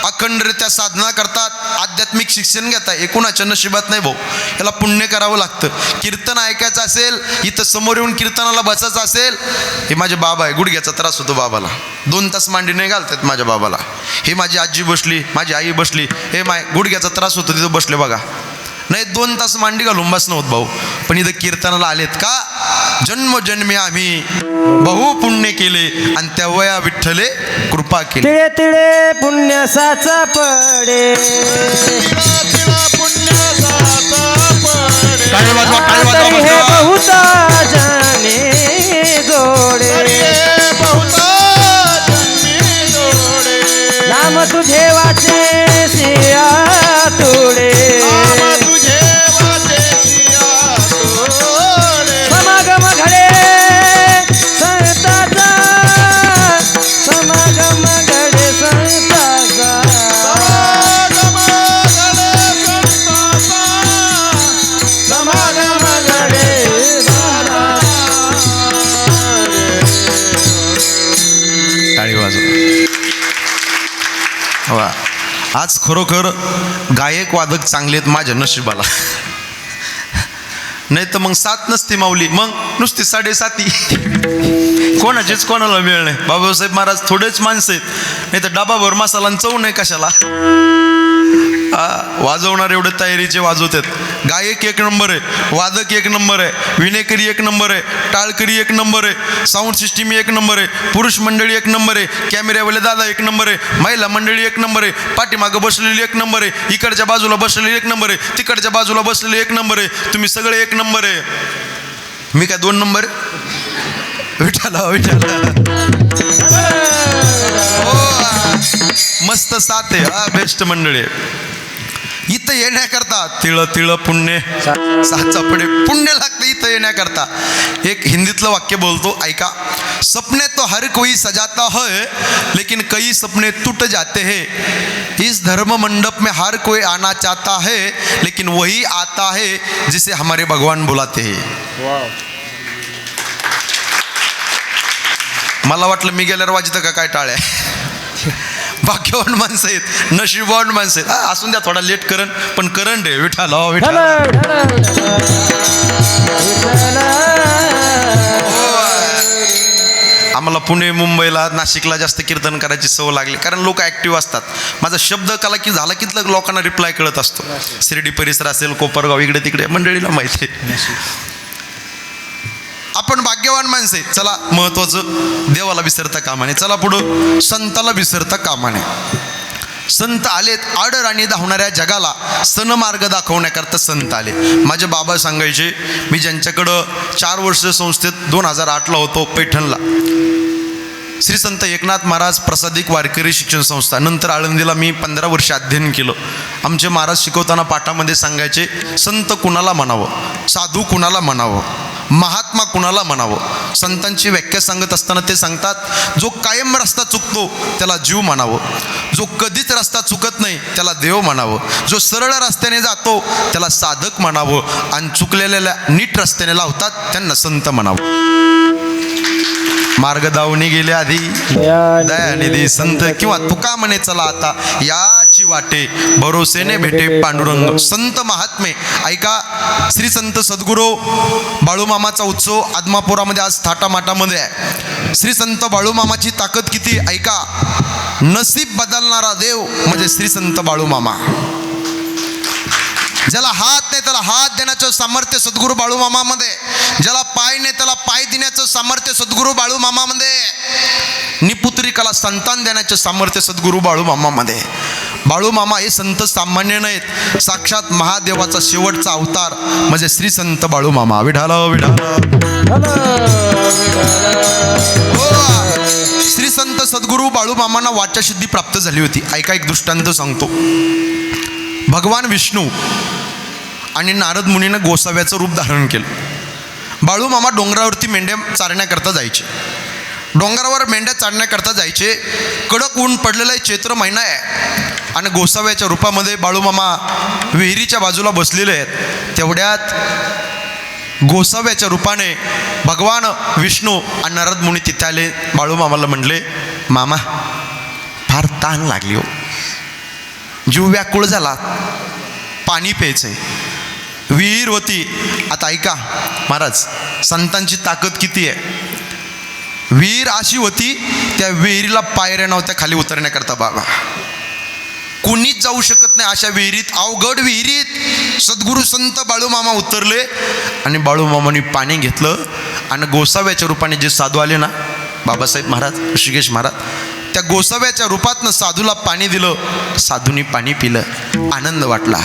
अखंडरित्या साधना करतात, आध्यात्मिक शिक्षण घेतात. हे कोणाच्या नशिबात नाही भाऊ, याला पुण्य करावं लागतं. कीर्तन ऐकायचं असेल, इथं समोर येऊन कीर्तनाला बसायचं असेल. हे माझे बाबा आहे, गुडघ्याचा त्रास होतो बाबाला, 2 तास मांडी नाही घालतात माझ्या बाबाला. हे माझी आजी बसली, माझी आई बसली, हे गुडघ्याचा त्रास होतो तिथं बसले बघा. नाही 2 तास मांडी घालून बसणं होत भाऊ. पण इथं कीर्तनाला आलेत का? जन्मजन्मी आम्ही बहु पुण्य केले आणि त्या वया विठ्ठले कृपा केली. तिळे तिळे पुण्य साचा पडे, तिळा तिळा पुण्याचा पडे. टाळी वाजवा, टाळी वाजवा, तरी हे वाजवा. बहुता जाणे जोडे. हरिये बहुता जन्मी जोडे. नाम तुझे वाचे सिया तुडे. नाम तुझे वाचे सिया तोडे. समागम घडे संताचा, समागम घडे संताचा. समागम घडे संताचा. समागम घडे टाळी वाजवा. वा, आज खरोखर गायक वादक चांगले आहेत माझ्या नशिबाला. नाही तर मग 7 नसती माऊली, मग नुसती 7.5. कोणाचीच कोणाला वेळ नाही. बाबासाहेब महाराज थोडेच माणसं आहेत, नाही तर डबाभर मसाला आणि चव नाही कशाला. वाजवणार एवढे तयारीचे वाजवतात. गायक 1 नंबर आहे, वादक 1 नंबर आहे, विणेकरी 1 नंबर आहे, टाळकरी 1 नंबर आहे, साऊंड सिस्टीम 1 नंबर आहे, पुरुष मंडळी 1 नंबर आहे, कॅमेऱ्यावाले दादा 1 नंबर आहे, महिला मंडळी 1 नंबर आहे, पाठीमागं बसलेली 1 नंबर आहे, इकडच्या बाजूला बसलेली 1 नंबर आहे, तिकडच्या बाजूला बसलेली 1 नंबर आहे. तुम्ही सगळे 1 नंबर आहे. मी काय 2 नंबर आहे? विठाला विठाला. मस्त 7 आहे. बेस्ट मंडळी आहे. इथं येण्याकरता तिळ तिळ पुण्य 7 चपडे पुण्य लागतं इथं येण्याकरता. एक हिंदीतलं वाक्य बोलतो, ऐका. सपने तो हर कोई सजाता है, लेकिन कई सपने टूट जाते हैं. इस धर्म मंडप में हर कोई आना चाहता है, लेकिन वही आता है जिसे हमारे भगवान बुलाते हैं. मला वाटलं मी गेल्यावर वाजतं का काय टाळ्या. भाग्यवान माणसं आहेत, नशीबवान माणसं आहेत. असून द्या, थोडा लेट करण पण करण रे. विठाल विठाल. आम्हाला पुणे, मुंबईला, नाशिकला जास्त कीर्तन करायची सवय लागली, कारण लोक ॲक्टिव्ह असतात. माझा शब्द कला की झाला की लोकांना रिप्लाय कळत असतो. शिर्डी परिसर असेल, कोपरगाव, इकडे तिकडे मंडळीला माहिती आहे. आपण भाग्यवान माणसे. चला, महत्वाचं देवाला विसरता कामा नये. चला पुढं, संताला विसरता कामा नये. संत आलेत आडर आणि धावणाऱ्या जगाला सनमार्ग दाखवण्याकरता संत आले. माझे बाबा सांगायचे, मी ज्यांच्याकडं 4 वर्ष संस्थेत 2008ला होतो पैठणला, श्री संत एकनाथ महाराज प्रसादिक वारकरी शिक्षण संस्था, नंतर आळंदीला मी 15 वर्ष अध्ययन केलं. आमचे महाराज शिकवताना पाठामध्ये सांगायचे, संत कुणाला म्हणावं, साधू कुणाला म्हणावं, महात्मा कुणाला म्हणावं. संतांची व्याख्या सांगत असताना ते सांगतात, जो कायम रस्ता चुकतो त्याला जीव म्हणावं, जो कधीच रस्ता चुकत नाही त्याला देव म्हणावं, जो सरळ रस्त्याने जातो त्याला साधक म्हणावं, आणि चुकलेल्या नीट रस्त्याने लावतात त्यांना संत म्हणावं. मार्ग दावणी गेले आधी दयानिधी संत, किंवा तुका म्हणे चला आता याची वाटे, भरोसेने भेटे पांडुरंग. संत महात्मे ऐका. श्री संत सद्गुरू बाळूमामाचा उत्सव आदमापुरामध्ये आज थाटामाटामध्ये आहे. श्री संत बाळूमामाची ताकद किती ऐका. नसीब बदलणारा देव म्हणजे श्री संत बाळूमामा. ज्याला हात नाही त्याला हात देण्याचं सामर्थ्य सद्गुरू बाळूमामामध्ये, ज्याला पाय नाही त्याला पाय देण्याचं सामर्थ्य सद्गुरू बाळूमामामध्ये, निपुत्रिकाला संतान देण्याचं सामर्थ्य सद्गुरू बाळूमामामध्ये. बाळूमामा हे संत सामान्य नाहीत, साक्षात महादेवाचा शेवटचा अवतार म्हणजे श्री संत बाळूमामा. विठाल विठाल. श्री संत सद्गुरू बाळूमामांना वाचासिद्धी प्राप्त झाली होती. ऐका, एक दृष्टांत सांगतो. भगवान विष्णू आणि नारद मुनीनं गोसाव्याचं रूप धारण केलं. बाळूमामा डोंगरावरती मेंढ्या चारण्याकरता जायचे. डोंगरावर मेंढ्या चारण्याकरता जायचे. कडक ऊन पडलेला आहे, चैत्र महिना आहे, आणि गोसाव्याच्या रूपामध्ये बाळूमामा विहिरीच्या बाजूला बसलेले आहेत. तेवढ्यात गोसाव्याच्या रूपाने भगवान विष्णू आणि नारद मुनी तिथे आले. बाळूमामाला म्हणले, मामा फार तहान लागली हो, जीव व्याकुळ झाला, पाणी प्यायचंय. विहीर होती. आता ऐका महाराज, संतांची ताकद किती आहे. विहीर अशी होती, त्या विहिरीला पायऱ्या नव्हत्या खाली उतरण्याकरता. बाबा कोणीच जाऊ शकत नाही अशा विहिरीत, अवघड विहिरीत सद्गुरू संत बाळूमामा उतरले आणि बाळूमामानी पाणी घेतलं. आणि गोसाव्याच्या रूपाने जे साधू आले ना, बाबासाहेब महाराज, ऋषिकेश महाराज, त्या गोसाव्याच्या रूपातनं साधूला पाणी दिलं. साधूनी पाणी पिलं, आनंद वाटला.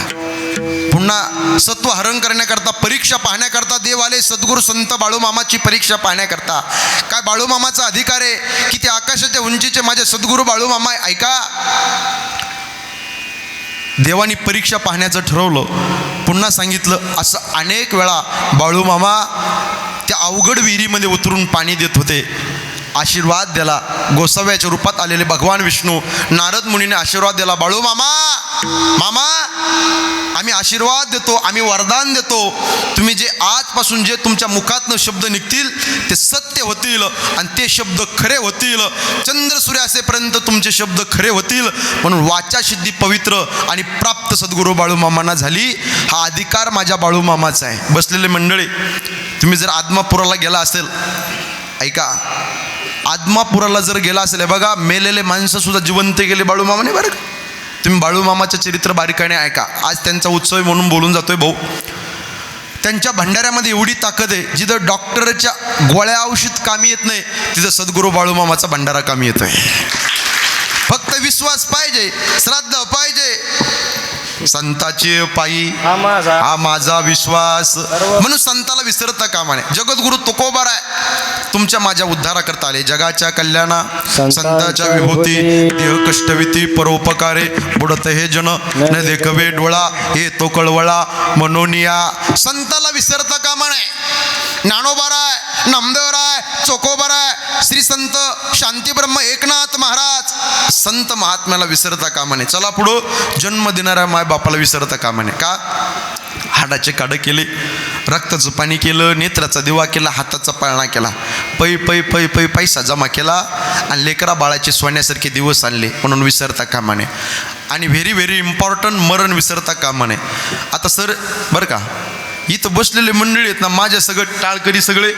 पुन्हा सत्व हरण करण्याकरता, परीक्षा पाहण्याकरता देव आले. सद्गुरू संत बाळूमामाची परीक्षा पाहण्याकरता. काय बाळूमामाचा अधिकार आहे की ते आकाशाच्या उंचीचे माझे सद्गुरू बाळूमामा. ऐका, देवानी परीक्षा पाहण्याचं ठरवलं. पुन्हा सांगितलं, असं अनेक वेळा बाळूमामा त्या अवघड विहिरीमध्ये उतरून पाणी देत होते. आशीर्वाद दिला. गोसाव्याच्या रूपात आलेले भगवान विष्णू, नारद मुनीने आशीर्वाद दिला. बाळूमामा, मामा आम्ही आशीर्वाद देतो, आम्ही वरदान देतो. तुम्ही जे आजपासून जे तुमच्या मुखातनं शब्द निघतील ते सत्य होतील आणि ते शब्द खरे होतील. चंद्र सूर्य असेपर्यंत तुमचे शब्द खरे होतील. म्हणून वाचा सिद्धी पवित्र आणि प्राप्त सद्गुरू बाळूमामांना झाली. हा अधिकार माझ्या बाळूमामाचा आहे. बसलेले मंडळी, तुम्ही जर आदमापुराला गेला असेल, ऐका, आदमापुराला जर गेला असेल, बघा मेलेले माणसं सुद्धा जिवंत गेले बाळूमामाने. बरं, तुम्ही बाळूमामाचं चरित्र बारीकाने ऐका. आज त्यांचा उत्सव आहे म्हणून बोलून जातोय भाऊ. त्यांच्या भंडाऱ्यामध्ये एवढी ताकद आहे, जिथं डॉक्टरच्या गोळ्या औषध कामी येत नाही, तिथं सद्गुरू बाळूमामाचा भंडारा कामी येतोय. फक्त विश्वास पाहिजे, श्राद्ध पाहिजे. संताची पायी हा माझा विश्वास. म्हणून संताला विसरता कामा नये. जगद्गुरु तुकोबार आहे, तुमच्या माझ्या उद्धाराकरता आले. जगाच्या कल्याणा संताच्या विभूती, देह कष्टविती परोपकारे, बुडत हे जन न देखवे डोळा, हे तो कळवळा मनोनिया. संताला विसरता कामा नये. ज्ञानोबाराय, नामदेवराय, चोकोबाराय, श्री संत शांतीब्रह्म एकनाथ महाराज, संत महात्म्याला विसरता कामा नये. चला पुढं, जन्म देणाऱ्या माय बापाला विसरता कामा नये. का? हाडाचे काडं केले, रक्ताचं पाणी केलं, नेत्राचा दिवा केला, हाताचा पाळणा केला, पै पै पै पै पैसा जमा केला आणि लेकरा बाळाचे सोन्यासारखे दिवस आणले. म्हणून विसरता कामा नये. आणि व्हेरी व्हेरी इम्पॉर्टंट, मरण विसरता कामा नये. आता सर बरं का, इथं बसलेले मंडळी आहेत ना, माझ्या सगळं टाळकरी सगळे,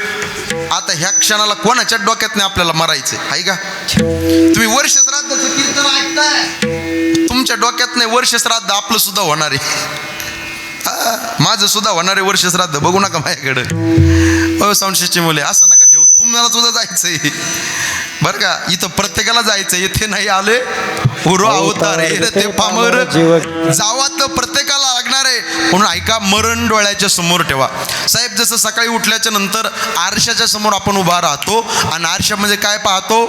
आता ह्या क्षणाला कोणाच्या डोक्यात नाही आपल्याला मरायचं आहे का? तुम्ही वर्ष श्राद्धाचं कीर्तन ऐकताय, तुमच्या डोक्यात नाही वर्ष श्राद्ध आपलं सुद्धा होणार आहे. माझं सुद्धा होणारे वर्ष श्राद्ध. बघू नका माझ्याकडं. संशयाची मुले असं नका ठेवू, तुम्हाला सुद्धा जायचंय बरं का. इथं प्रत्येकाला जायचं, इथे नाही आले उरो अवतार ते पामर जावा तर प्रत्येकाला लागणार आहे. म्हणून ऐका, मरण डोळ्याच्या समोर ठेवा. साहेब, जसं सकाळी उठल्याच्या नंतर आरशाच्या समोर आपण उभा राहतो आणि आरशामध्ये काय पाहतो?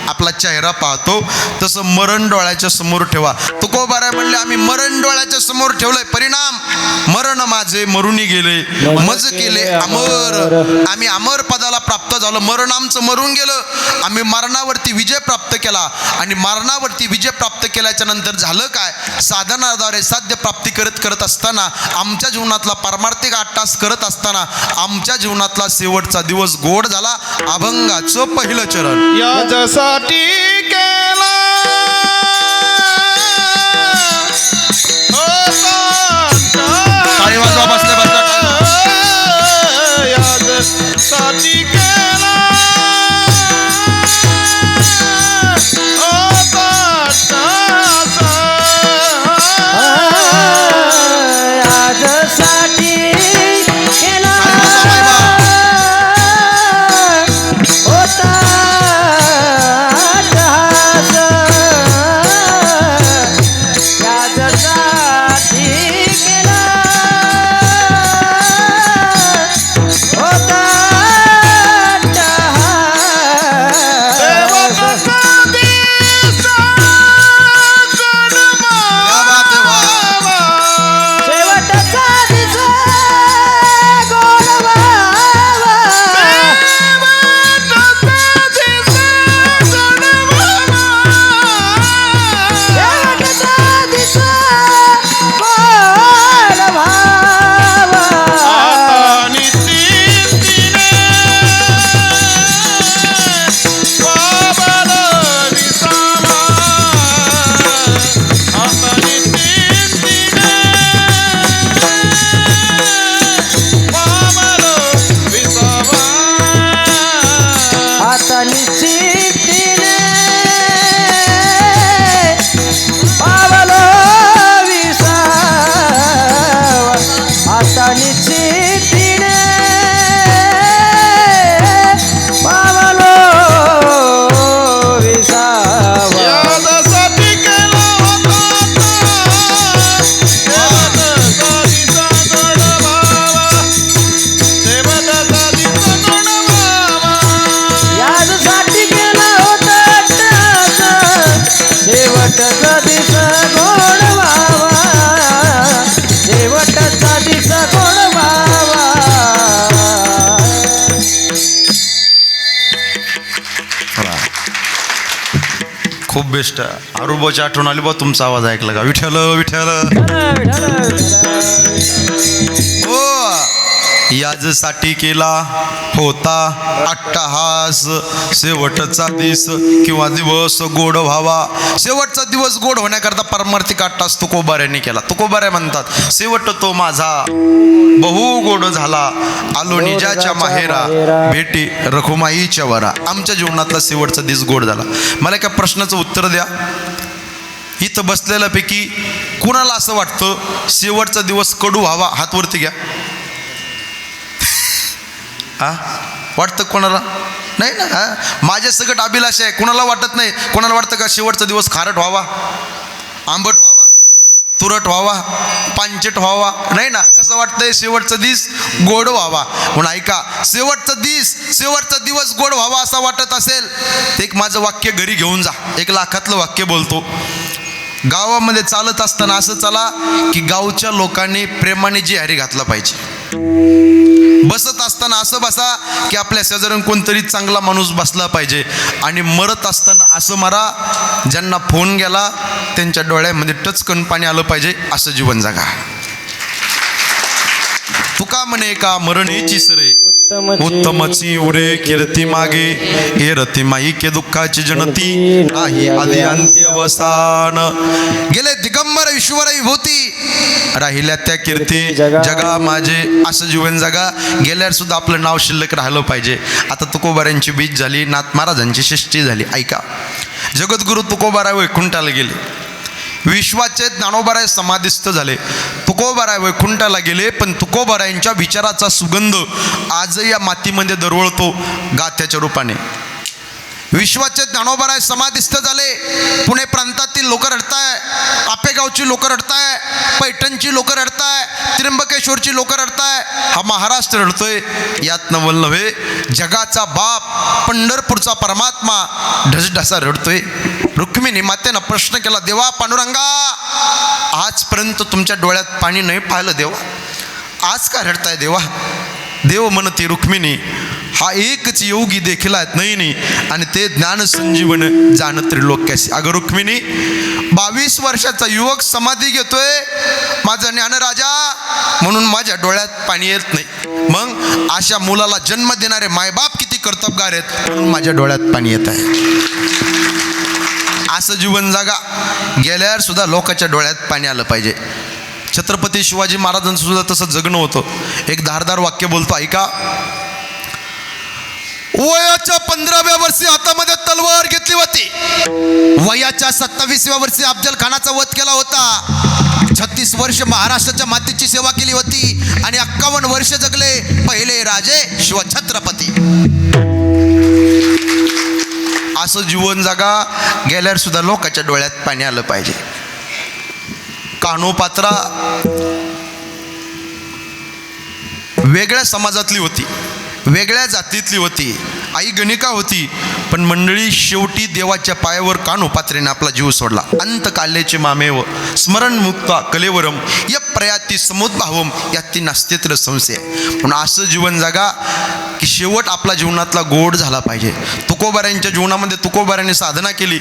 आपला चेहरा पाहतो. तसं मरण डोळ्याच्या समोर ठेवा. तुकोबाराय म्हणले, आम्ही मरण डोळ्याच्या समोर ठेवलंय. परिणाम, मरण माझे मरुनी गेले, मज केले अमर. आम्ही अमर पदाला प्राप्त झालो. मरण आमचं मरून गेलं, आम्ही मरणावरती विजय प्राप्त केला. आणि मरणावरती विजय प्राप्त केल्याच्या नंतर झालं काय? साधनाद्वारे साध्य प्राप्ती करत असताना, आमच्या जीवनातला पारमार्थिक आटास करत असताना, आमच्या जीवनातला शेवटचा दिवस गोड झाला. अभंगाचं पहिलं चरण याच्यासाठी केला टाळी वाजवा, बसले याच्यासाठी केला आजसाठी केला होता जहाज. आजसाठी केला खूप बेस्ट. आरुबाची आठवण आली बा, तुमचा आवाज ऐकला का? विठ्ठल विठ्ठल. हो, याजसाठी केला होता अट्टहास, शेवटचा दिस किंवा दिवस गोड व्हावा. शेवटचा दिवस गोड होण्याकरता परमार्थिक अट्टहास तुकोबाऱ्यांनी केला. तुकोबाऱ्या म्हणतात, शेवट तो माझा बहु गोड झाला, आलो निजाच्या माहेरा, भेटी रखुमाईच्या वरा. आमच्या जीवनातला शेवटचा दिवस गोड झाला. मला एका प्रश्नाचं उत्तर द्या. इथं बसलेल्यापैकी कुणाला असं वाटतं शेवटचा दिवस कडू व्हावा? हात वरती घ्या. वाटतं कोणाला? नाही ना. माझ्या सगळं अभिलाष आहे. कोणाला वाटत नाही? कोणाला वाटतं का शेवटचा दिवस खारट व्हावा, आंबट व्हावा, तुरट व्हावा, पांचट व्हावा? नाही ना. कसं वाटतंय? शेवटचा दिवस गोड व्हावा. म्हणून ऐका, शेवटचा दिवस गोड व्हावा असा वाटत असेल तर एक माझं वाक्य घरी घेऊन जा. 1 लाखातलं वाक्य बोलतो. गावामध्ये चालत असताना असं चला की गावच्या लोकांनी प्रेमाने जी हरी घातला पाहिजे. बसत असताना असं बसा की आपल्या शेजारून कोणतरी चांगला माणूस बसला पाहिजे. आणि मरत असताना असं मरा ज्यांना फोन गेला त्यांच्या डोळ्यामध्ये टचकन पाणी आलं पाहिजे. असं जीवन जगा. तुका म्हणे का मरणेची सरे, उत्तमची उरे कीर्ती मागे, हे रती माई के दुःखाची जनती, नाही आधी अंत्य अवसान. गेले दिगंबर ईश्वर विभूती, राहिल्या त्या कीर्ती जगा माझे. असं जीवन जगा. गेल्यावर सुद्धा आपलं नाव शिल्लक राहिलं पाहिजे. आता तुकोबाऱ्यांची बीज झाली, नाथ महाराजांची सृष्टी झाली. ऐका, जगद्गुरु तुकोबाराय वैकुंठाला गेले. विश्वाचे ज्ञानोबाराय समाधिस्थ झाले. तुकोबाराय वैकुंठाला गेले, पण तुकोबारायांच्या विचाराचा सुगंध आजही या मातीमध्ये दरवळतो गाथ्याच्या रूपाने. विश्वाचे ज्ञानोबाराय समाधिस्थ झाले. पुणे प्रांतातील लोक रडताय, आपेगावची लोक रडताय, पैठणची लोक रडताय, त्र्यंबकेश्वरची लोक रडताय, हा महाराष्ट्र रडतोय. यात नवल नव्हे, जगाचा बाप पंढरपूरचा परमात्मा ढसढसा रडतोय. रुक्मिणी मातेनं प्रश्न केला, देवा पांडुरंगा, आजपर्यंत तुमच्या डोळ्यात पाणी नाही पाहिलं देवा, आज का रडताय देवा? देव म्हणते, रुक्मिणी, हा एकच योगी देखील नाही आणि ते ज्ञान संजीवन जाण त्रिलोक्यासी. अगं रुक्मिणी, 22 वर्षाचा युवक समाधी घेतोय माझा ज्ञानराजा, म्हणून माझ्या डोळ्यात पाणी येत नाही. मग अशा मुलाला जन्म देणारे मायबाप किती कर्तबगार आहेत, म्हणून माझ्या डोळ्यात पाणी येत आहे. असं जीवन जागा. गेल्यावर सुद्धा लोकांच्या डोळ्यात पाणी आलं पाहिजे. छत्रपती शिवाजी महाराजांचं सुद्धा तसं जगणं होतं. एक धारदार वाक्य बोलतो, ऐका. वयाच्या 15व्या वर्षी हातामध्ये तलवार घेतली होती. वयाच्या 27व्या वर्षी अफजल खानाचा वध केला होता. 36 वर्ष महाराष्ट्राच्या मातीची सेवा केली होती आणि 51 वर्ष जगले पहिले राजे शिवछत्रपती. असं जीवन जगा. गेल्यावर सुद्धा लोकांच्या डोळ्यात पाणी आलं पाहिजे. कान्होपात्रा वेगळ्या समाजातली होती, वेगळ्या जातीतली होती, आई गणिका होती, पण मंडळी शेवटी देवाच्या पायावर कान्होपात्रेने आपला जीव सोडला. अंतकाल्याचे मामेव स्मरणमुक्ता कलेवरम य प्रयाती समुद्भावम याती नास्तेत्र संशय. म्हणून असं जीवन जगा की शेवट आपला जीवनातला गोड झाला पाहिजे. तुकोबाऱ्यांच्या जीवनामध्ये तुकोबाऱ्यांनी साधना केली.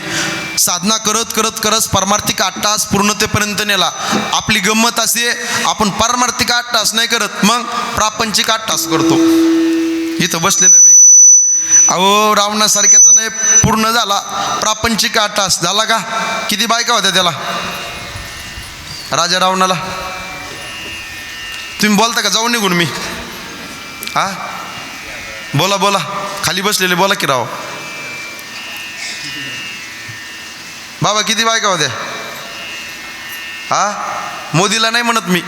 साधना करत करत करत परमार्थिक अट्टहास पूर्णतेपर्यंत नेला. आपली गंमत असे, आपण परमार्थिक अट्टहास नाही करत, मग प्रापंचिक अट्टहास करतो. इथं बसलेल्यापैकी अहो रावणासारख्याचा नाही पूर्ण झाला, प्रापंचिक अट्टहास झाला का? किती बायका होत्या त्याला, राजा रावणाला? तुम्ही बोलता का? जाऊन निघून मी. हा बोला बोला, खाली बसलेले बोला की राव. बाबा किती बायका होत्या? हा मोदीला नाही म्हणत मी,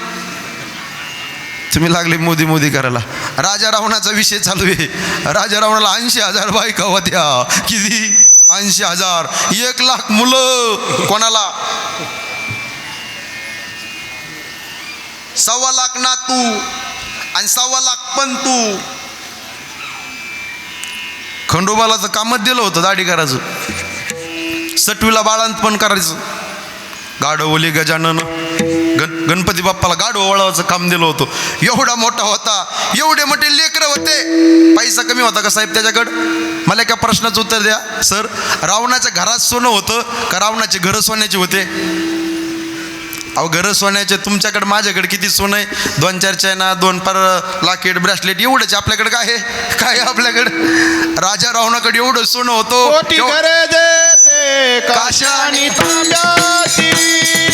तुम्ही लागले मोदी मोदी करायला. राजा रावणाचा विषय चालू आहे. राजा रावणाला 80,000 बायका होत्या. किती? 80,000. 1 लाख मुलं. कोणाला? 1.25 लाख नातू आणि 1.25 लाख पंतू. खंडोबाला तर कामच दिलं होतं दाढी करायचं, सटवीला बाळंत पण करायचं. गाडवली गजानन गणपती बाप्पाला गाडव वळवायचं काम दिलं होतं. एवढा मोठा होता, एवढे मोठे लेकरं होते. पैसा कमी होता का साहेब त्याच्याकडं? मला एका प्रश्नाचं उत्तर द्या सर. रावणाच्या घरात सोनं होतं का रावणाचे घरं सोन्याचे होते? अहो घरं सोन्याचे. तुमच्याकडे माझ्याकडे किती सोनं आहे? 2-4 चैना, 2 पर लाकेट ब्रेसलेट एवढंच. आपल्याकडे काय आहे? काय आपल्याकडे? राजा रावणाकडे एवढं सोनं होतं. कोटी घरे देते काशानी तांब्याची.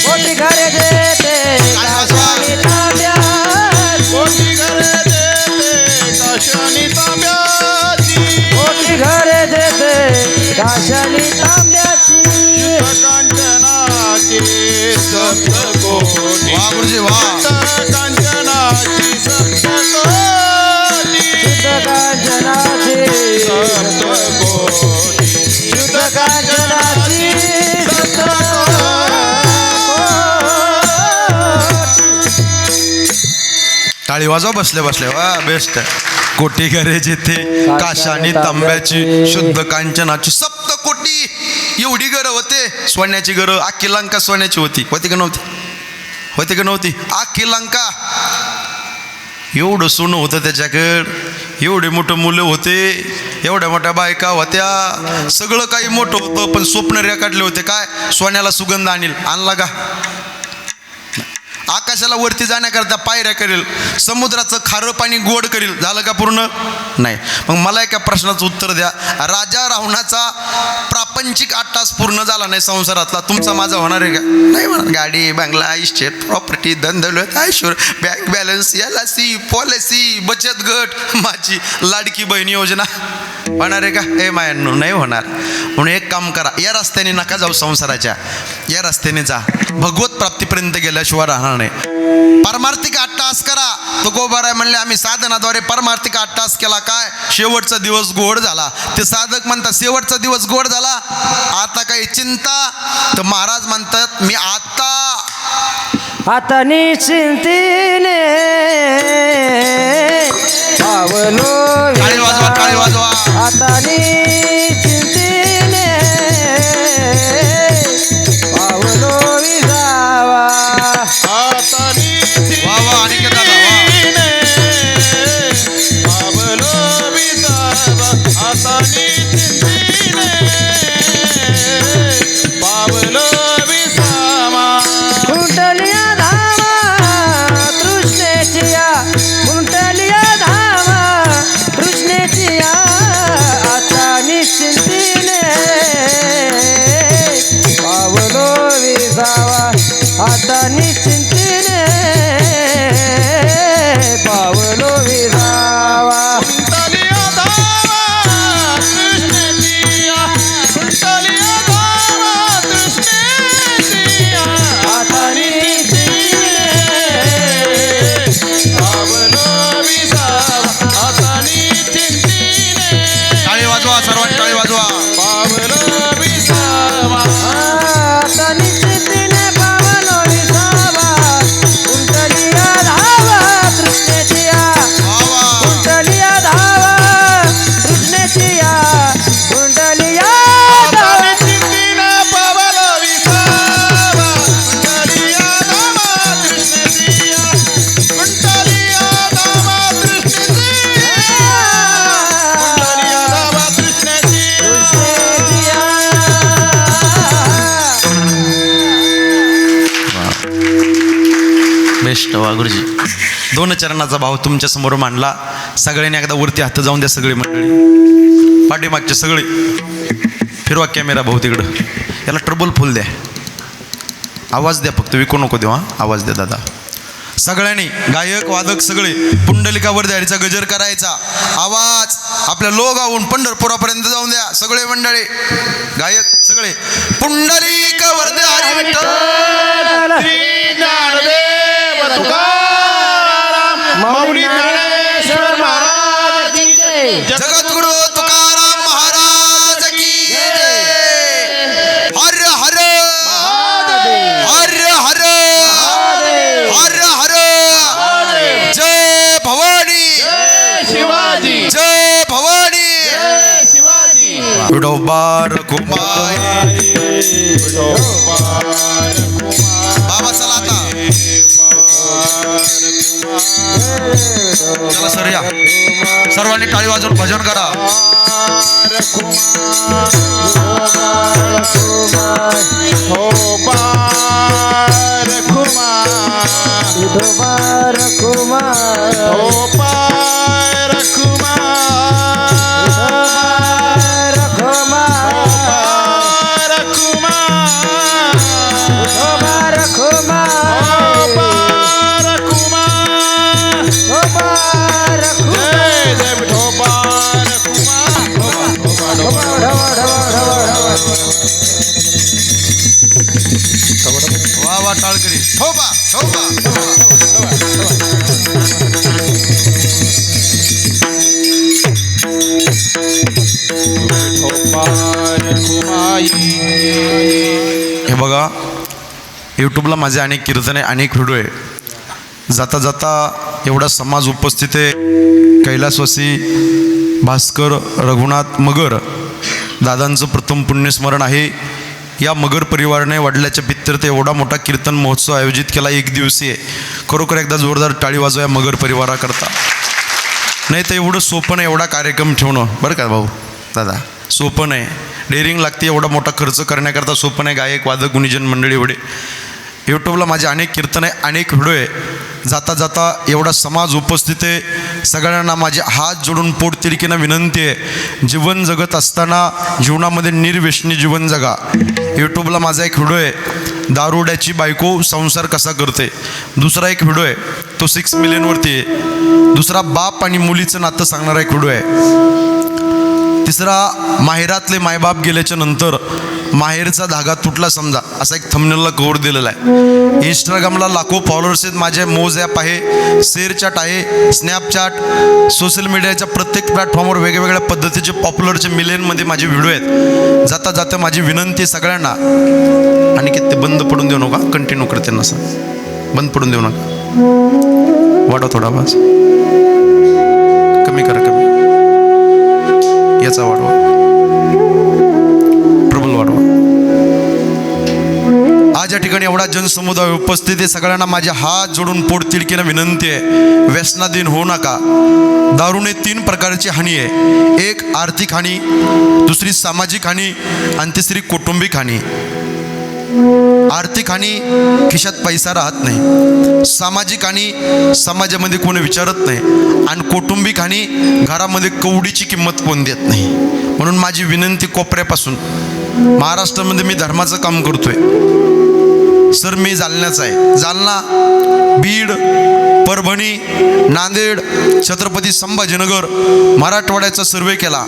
कोटी घरे देते काशानी तांब्याची. कोटी घरे देते काशानी तांब्याची. कोटी घरे देते काशानी तांब्याची. कांचनाची सप्तकोटी. वा गुरुजी वा. कांचनाची सप्तकोटी. शुद्ध कांचनाची सप्तकोटी. शुद्ध कांचनाची सप्तकोटी. टाळी वाजवा बसले बसले. वा बेस्ट. कोटी घरे जिथे काशानी तांब्याची शुद्ध कांचनाची सप्तकोटी. एवढी घरं होते सोन्याची घरं. अख्खी लंका सोन्याची होती. होती का नव्हती? होती का नव्हती? अख्खी लंका. एवढं सोनं होतं त्याच्याकडं. एवढे मोठं मुलं होते, एवढ्या मोठ्या बायका होत्या. सगळं काही मोठं होतं. पण स्वप्न रेखाटले होते काय? सोन्याला सुगंध आणील. आणला का? आकाशाला वरती जाण्याकरता पायऱ्या करेल. समुद्राचं खारं पाणी गोड करेल. झालं का पूर्ण? नाही. मग मला एका प्रश्नाचं उत्तर द्या. राजा रावणाचा प्रापंचिक 8 तास पूर्ण झाला नाही संसारातला. तुमचा माझा होणार आहे का? नाही होणार. गाडी बंगला इस्टेट प्रॉपर्टी धनदौलत ऐश्वर बँक बॅलन्स LIC पॉलिसी बचत गट माझी लाडकी बहीण योजना होणार आहे का? हे मायांनो नाही होणार. म्हणून एक काम करा. या रस्त्याने नका जाऊ संसाराच्या. या रस्त्याने जा. भगवत प्राप्तीपर्यंत गेल्याशिवाय राहणार नाही. परमार्थिक 8 तास करा. तो गोबाराय म्हणले आम्ही साधनाद्वारे परमार्थिक 8 तास केला. काय? शेवटचा दिवस गोड झाला. ते साधक म्हणतात शेवटचा दिवस गोड झाला, आता काही चिंता? तर महाराज म्हणतात मी आता निश्चिंतीने पावलो टाळी वाजवा, टाळी वाजवा. आता निश्चिंतीने पावलो विसावा. वा वा. आणि दादा वा. कुंडलिया धावा तृष्णेचिया. कुंडलिया धावा तृष्णेचिया. आता निश्चिंतीने पावलो विसावा. आता निश्चिंतीने पावलो विसावा. टाळी वाजवा सर्वांनी. टाळी वाजवा. आता निश्चिंतीने पावलो विसावा. कुंडलिया धावा तृष्णेचिया. वा वा. कुंडलिया धावा तृष्णेचिया. कुंडलिया धावा. बेस्ट वा गुरुजी. 2 चरणाचा भाव तुमच्या समोर मांडला. सगळ्यांनी एकदा वरती हात जाऊन द्या. सगळी मंडळी पाठीमागचे सगळे फिरवा कॅमेरा भाऊ तिकडं. याला ट्रबल फुल द्या. आवाज द्या फक्त विकू नको देऊ. हां आवाज द्या दादा. सगळ्यांनी गायक वादक सगळे पुंडलिकावर द्यायचा गजर करायचा. आवाज आपल्या लोगावून पंढरपुरापर्यंत जाऊन द्या. सगळे मंडळी गायक सगळे पुंडलिकावर द्या. हरी विठ्ठल. श्री ज्ञानदेव तुकाराम माऊली ज्ञानेश्वर महाराज की जय. जगद्गुरु तुकाराम महाराज की जय. हर हर हर हर हर हर. जय भवानी. शिवाजी. जय भवानी. शिवाजी. विठोबार कुमाई. विठोबार सर्वांनी टाळी वाजवून भजन करा. विठोबा रखुमा रखुमा विठोबा रखुमा वा वा टाळकरी ठोबा ठोबा. हे बघा, यूट्यूबला माझे अनेक कीर्तने अनेक व्हिडिओ आहे. जाता जाता एवढा समाज उपस्थित आहे. कैलासवासी भास्कर रघुनाथ मगर दादांचं प्रथम पुण्यस्मरण आहे. या मगर परिवाराने वडिलाच्या पित्तर्थ एवढा मोठा कीर्तन महोत्सव आयोजित केला, एक दिवसीय. खरोखर एकदा जोरदार टाळी वाजवा या मगर परिवाराकरता. नाही तर एवढं सोपं नाही एवढा कार्यक्रम ठेवणं, बरं का भाऊ दादा, सोपं नाही. डेअरिंग लागते, एवढा मोठा खर्च करण्याकरता सोपं नाही. गायक वादक गुणीजन मंडळी एवढे. यूट्यूबला माझे अनेक कीर्तन आहे, अनेक व्हिडिओ आहे. जाता जाता एवढा समाज उपस्थित आहे. सगळ्यांना माझे हात जोडून पोटतिडकीनं विनंती आहे, जीवन जगत असताना जीवनामध्ये निर्व्यसनी जीवन जगा. यूट्यूबला माझा एक व्हिडिओ आहे, दारुड्याची बायको संसार कसा करते. दुसरा एक व्हिडिओ आहे, तो 6 मिलियनवरती आहे. दुसरा बाप आणि मुलीचं नातं सांगणारा एक व्हिडिओ आहे. तिसरा माहेरातले मायबाप गेल्याच्या नंतर माहेरचा धागा तुटला समजा, असा एक थंबनेलला कव्हर दिलेला आहे. इंस्टाग्रामला लाखो फॉलोअर्स आहेत माझे. मोज ॲप आहे, शेअरचॅट आहे, स्नॅपचॅट, सोशल मीडियाच्या प्रत्येक प्लॅटफॉर्मवर वेगवेगळ्या पद्धतीचे पॉप्युलरचे मिलियनमध्ये माझे व्हिडिओ आहेत. जाता जाता माझी विनंती सगळ्यांना, आणि ते बंद पडून देऊ नका, कंटिन्यू करते नसं, बंद पडून देऊ नका. वाढवा थोडा आवाज, कमी करा, कमी याचा वाढवा, प्रबल वाढवा. आज या ठिकाणी एवढा जनसमुदाय उपस्थित आहे. सगळ्यांना माझे हात जोडून पोटतिडकीनं विनंती आहे, व्यसनाधीन होऊ नका. दारूने 3 प्रकारची हानी आहे. एक आर्थिक हानी, दुसरी सामाजिक हानी आणि तिसरी कौटुंबिक हानी. आर्थिक हानी, खिशात पैसा राहत नाही. सामाजिक हानी, समाजामध्ये कोणी विचारत नाही. आणि कौटुंबिक हानी, घरामध्ये कवडीची किंमत कोण देत नाही. म्हणून माझी विनंती कोपऱ्यापासून, महाराष्ट्रामध्ये मी धर्माचं काम करतोय सर. मी जालन्याचा आहे. जालना, बीड, परभणी, नांदेड, छत्रपती संभाजीनगर, मराठवाड्याचा सर्वे केला.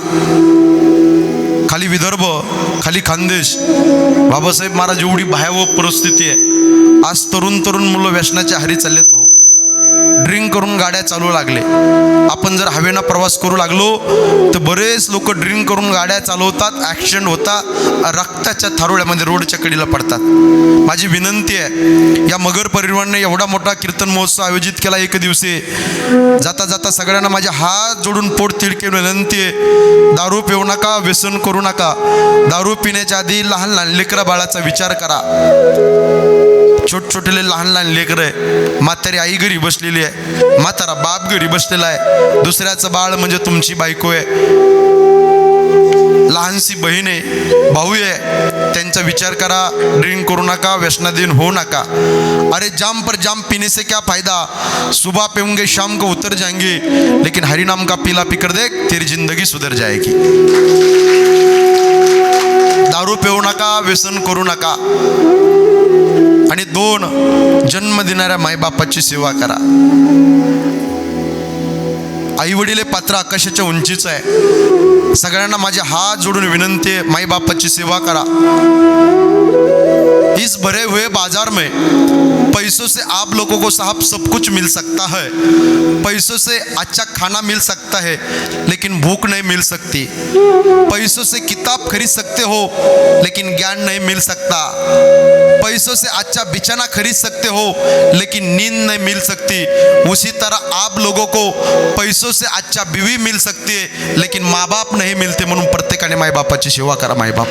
खाली विदर्भ, खाली खानदेश. बाबासाहेब महाराज एवढी भयावह परिस्थिती आहे. आज तरुण मुलं व्यसनाच्या आहारी चाललेत भाऊ. ड्रिंक करून गाड्या चालू लागले. आपण जर हवेनं प्रवास करू लागलो तर बरेच लोक ड्रिंक करून गाड्या चालवतात, ॲक्सिडेंट होतात, रक्ताच्या थारोळ्यामध्ये रोडच्या कडेला पडतात. माझी विनंती आहे, या मगर परिवाराने एवढा मोठा कीर्तन महोत्सव आयोजित केला, एक दिवशी. जाता जाता सगळ्यांना माझे हात जोडून पोटतिडकी विनंती आहे, दारू पिऊ नका, व्यसन करू नका. दारू पिण्याच्या आधी लहान लहान लेकरा बाळाचा विचार करा. छोटे लहान लहान लेकरं आहे. म्हातारी आई घरी बसलेली आहे, म्हातारा बाप घरी बसलेला आहे. दुसऱ्याचं बाळ म्हणजे तुमची बायको आहे, लहानशी बहीण आहे, भाऊ आहे. त्यांचा विचार करा. ड्रिंक करू नका, व्यसनाधीन होऊ नका. अरे जाम पर जाम पीने से क्या फायदा, सुबह पीऊंगे शाम को उतर जाएंगे, लेकिन हरि नाम का पीला पीकर देख तेरी जिंदगी सुधर जाएगी. दारू पिऊ नका, व्यसन करू नका. आणि 2, जन्म देणाऱ्या मायबापाची सेवा करा. आई वडील पात्र आकाशाच्या उंचीचं आहे. सगळ्यांना माझे हात जोडून विनंती आहे, मायबापाची सेवा करा. इस भरे हुए बाजार में पैसों से आप लोगों को साहब सब कुछ मिल सकता है. पैसों से अच्छा खाना मिल सकता है, लेकिन भूख नहीं मिल सकती. पैसों से किताब खरीद सकते हो, लेकिन ज्ञान नहीं मिल सकता. पैसों से अच्छा बिछाना खरीद सकते हो, लेकिन नींद नहीं मिल सकती. उसी तरह आप लोगों को पैसों से अच्छा बीवी मिल सकती है, लेकिन माँ बाप नहीं मिलते. म्हणून प्रत्येकाने माय बापाची सेवा करा. माय बाप,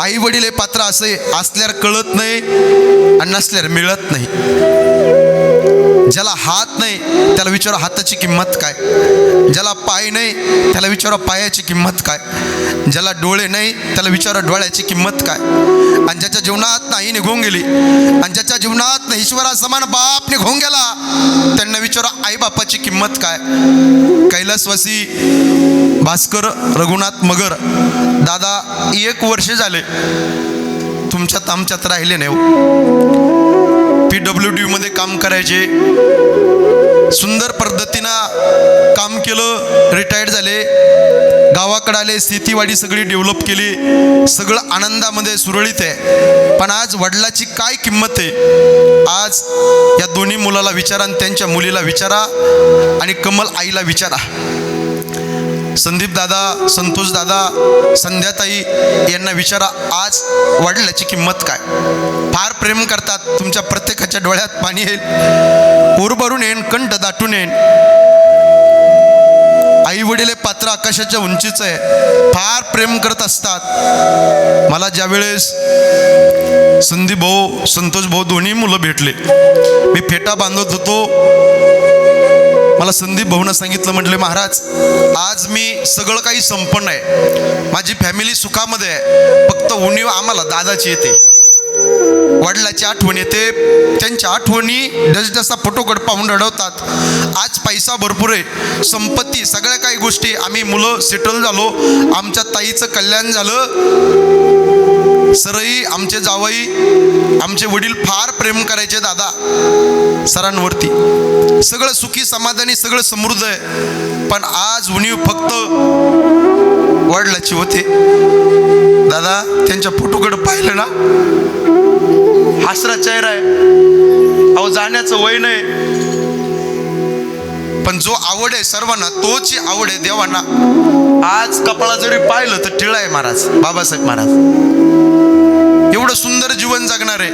आई वडील हे पात्र असे असल्यावर कळत नाही आणि नसल्यावर मिळत नाही. ज्याला हात नाही त्याला विचारा हाताची किंमत काय, ज्याला पाय नाही त्याला विचारा पायाची किंमत काय, ज्याला डोळे नाही त्याला विचारा डोळ्याची किंमत काय, आणि ज्याच्या जीवनात नाही निघून गेली आणि ज्याच्या जीवनात ईश्वरासमान बाप निघून गेला त्यांना विचारा आई बापाची किंमत काय. कैलासवासी भास्कर रघुनाथ मगर दादा 1 वर्ष झाले तुमच्यात आमच्यात राहिले नाही. PWD मध्ये काम करायचे, सुंदर पद्धतीनं काम केलं, रिटायर्ड झाले, गावाकडे आले, शेतीवाडी सगळी डेव्हलप केली, सगळं आनंदामध्ये सुरळीत आहे. पण आज वडिलाची काय किंमत आहे आज या दोन्ही मुलाला विचारा आणि त्यांच्या मुलीला विचारा आणि कमल आईला विचारा. संदीप दादा, संतोष दादा, संध्याताई यांना विचारा आज वडिलाची किंमत काय. फार प्रेम करतात, तुमच्या प्रत्येकाच्या डोळ्यात पाणी येईल, पोर भरून येईन, कंठ दाटून येईन. आई वडील हे पात्र आकाशाच्या उंचीचं आहे, फार प्रेम करत असतात. मला ज्या वेळेस संदीप भाऊ, संतोष भाऊ दोन्ही मुलं भेटले, मी फेटा बांधत होतो, मला संदीप भाऊनं सांगितलं, म्हटले महाराज आज मी सगळं काही संपन्न आहे, माझी फॅमिली सुखामध्ये आहे, फक्त उणीव आम्हाला दादाची येते, वडिलाची आठवण येते. त्यांच्या आठवणी जसजसा फोटोकडे पाहून रडवतात. आज पैसा भरपूर आहे, संपत्ती, सगळ्या काही गोष्टी, आम्ही मुलं सेटल झालो, आमच्या ताईचं कल्याण झालं. सरई आमचे जावई, आमचे वडील फार प्रेम करायचे दादा सरांवरती, सगळं सुखी समाधानी सगळं समृद्ध आहे. पण आज उणीव फक्त वडिलाची होते. दादा त्यांच्या फोटोकडे पाहिलं ना, हसरा चेहरा आहे, अहो जाण्याचं वय नाही, पण जो आवड आहे सर्वांना तोच आवड आहे देवांना. आज कपाळा जरी पाहिलं तर टिळा आहे महाराज, बाबासाहेब महाराज, एवढं सुंदर जीवन जगणार आहे.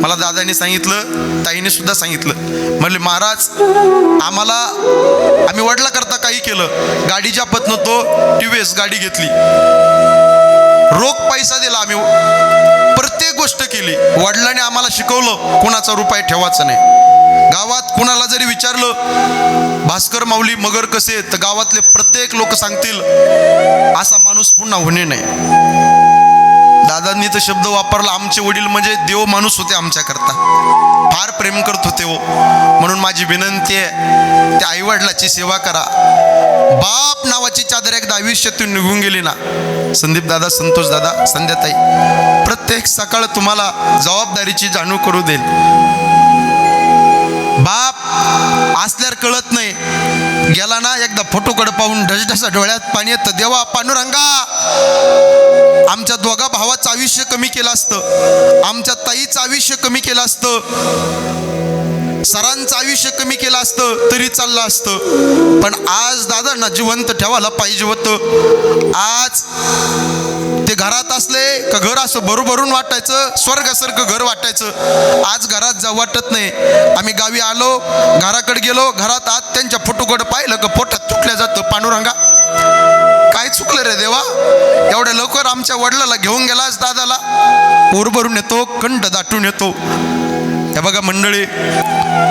मला दादांनी सांगितलं, ताईने सुद्धा सांगितलं, म्हणले महाराज आम्हाला, आम्ही वडिला करता काही केलं, गाडी जापत नव्हतो, TVS गाडी घेतली, रोख पैसा दिला, आम्ही प्रत्येक गोष्ट केली. वडिलांनी आम्हाला शिकवलं कोणाचा रुपये ठेवायचा नाही. गावात कोणाला जरी विचारलं भास्कर माऊली मगर कसे, तर गावातले प्रत्येक लोक सांगतील असा माणूस पुन्हा होणे नाही. दादांनी तर शब्द वापरला, आमचे वडील म्हणजे देव माणूस होते, आमच्याकरता फार प्रेम करत होते हो. म्हणून माझी विनंती आहे, त्या आई वडिलाची सेवा करा. बाप नावाची चादर एकदा आयुष्यातून निघून गेली ना, संदीप दादा, संतोष दादा, संध्याताई, प्रत्येक सकाळ तुम्हाला जबाबदारीची जाणीव करू देईल. बाप असल्यावर कळत नाही, गेला ना एकदा फोटोकडे पाहून ढसढसा डोळ्यात पाणी येतं. देवा पांडुरंगा, आमच्या दोघा भावाचं आयुष्य कमी केलं असतं, आमच्या ताईचं आयुष्य कमी केलं असतं, सरांचं आयुष्य कमी केलं असतं तरी चाललं असतं. पण आज दादांना जिवंत ठेवायला पाहिजे होतं. आज ते घरात असले का घर असं भरून वाटायचं, स्वर्गासारखं घर वाटायचं. आज घरात जाऊ वाटत नाही. आम्ही गावी आलो, घराकडे गेलो, घरात आत त्यांच्या फोटोकडे पाहिलं का पोटात तुटल्या जातं. पांडुरंगा काय चुकलं रे देवा, एवढ्या लवकर आमच्या वडिलाला घेऊन गेलास दादाला. पोर भरून येतो, कंठ दाटून येतो. हे बघा मंडळी,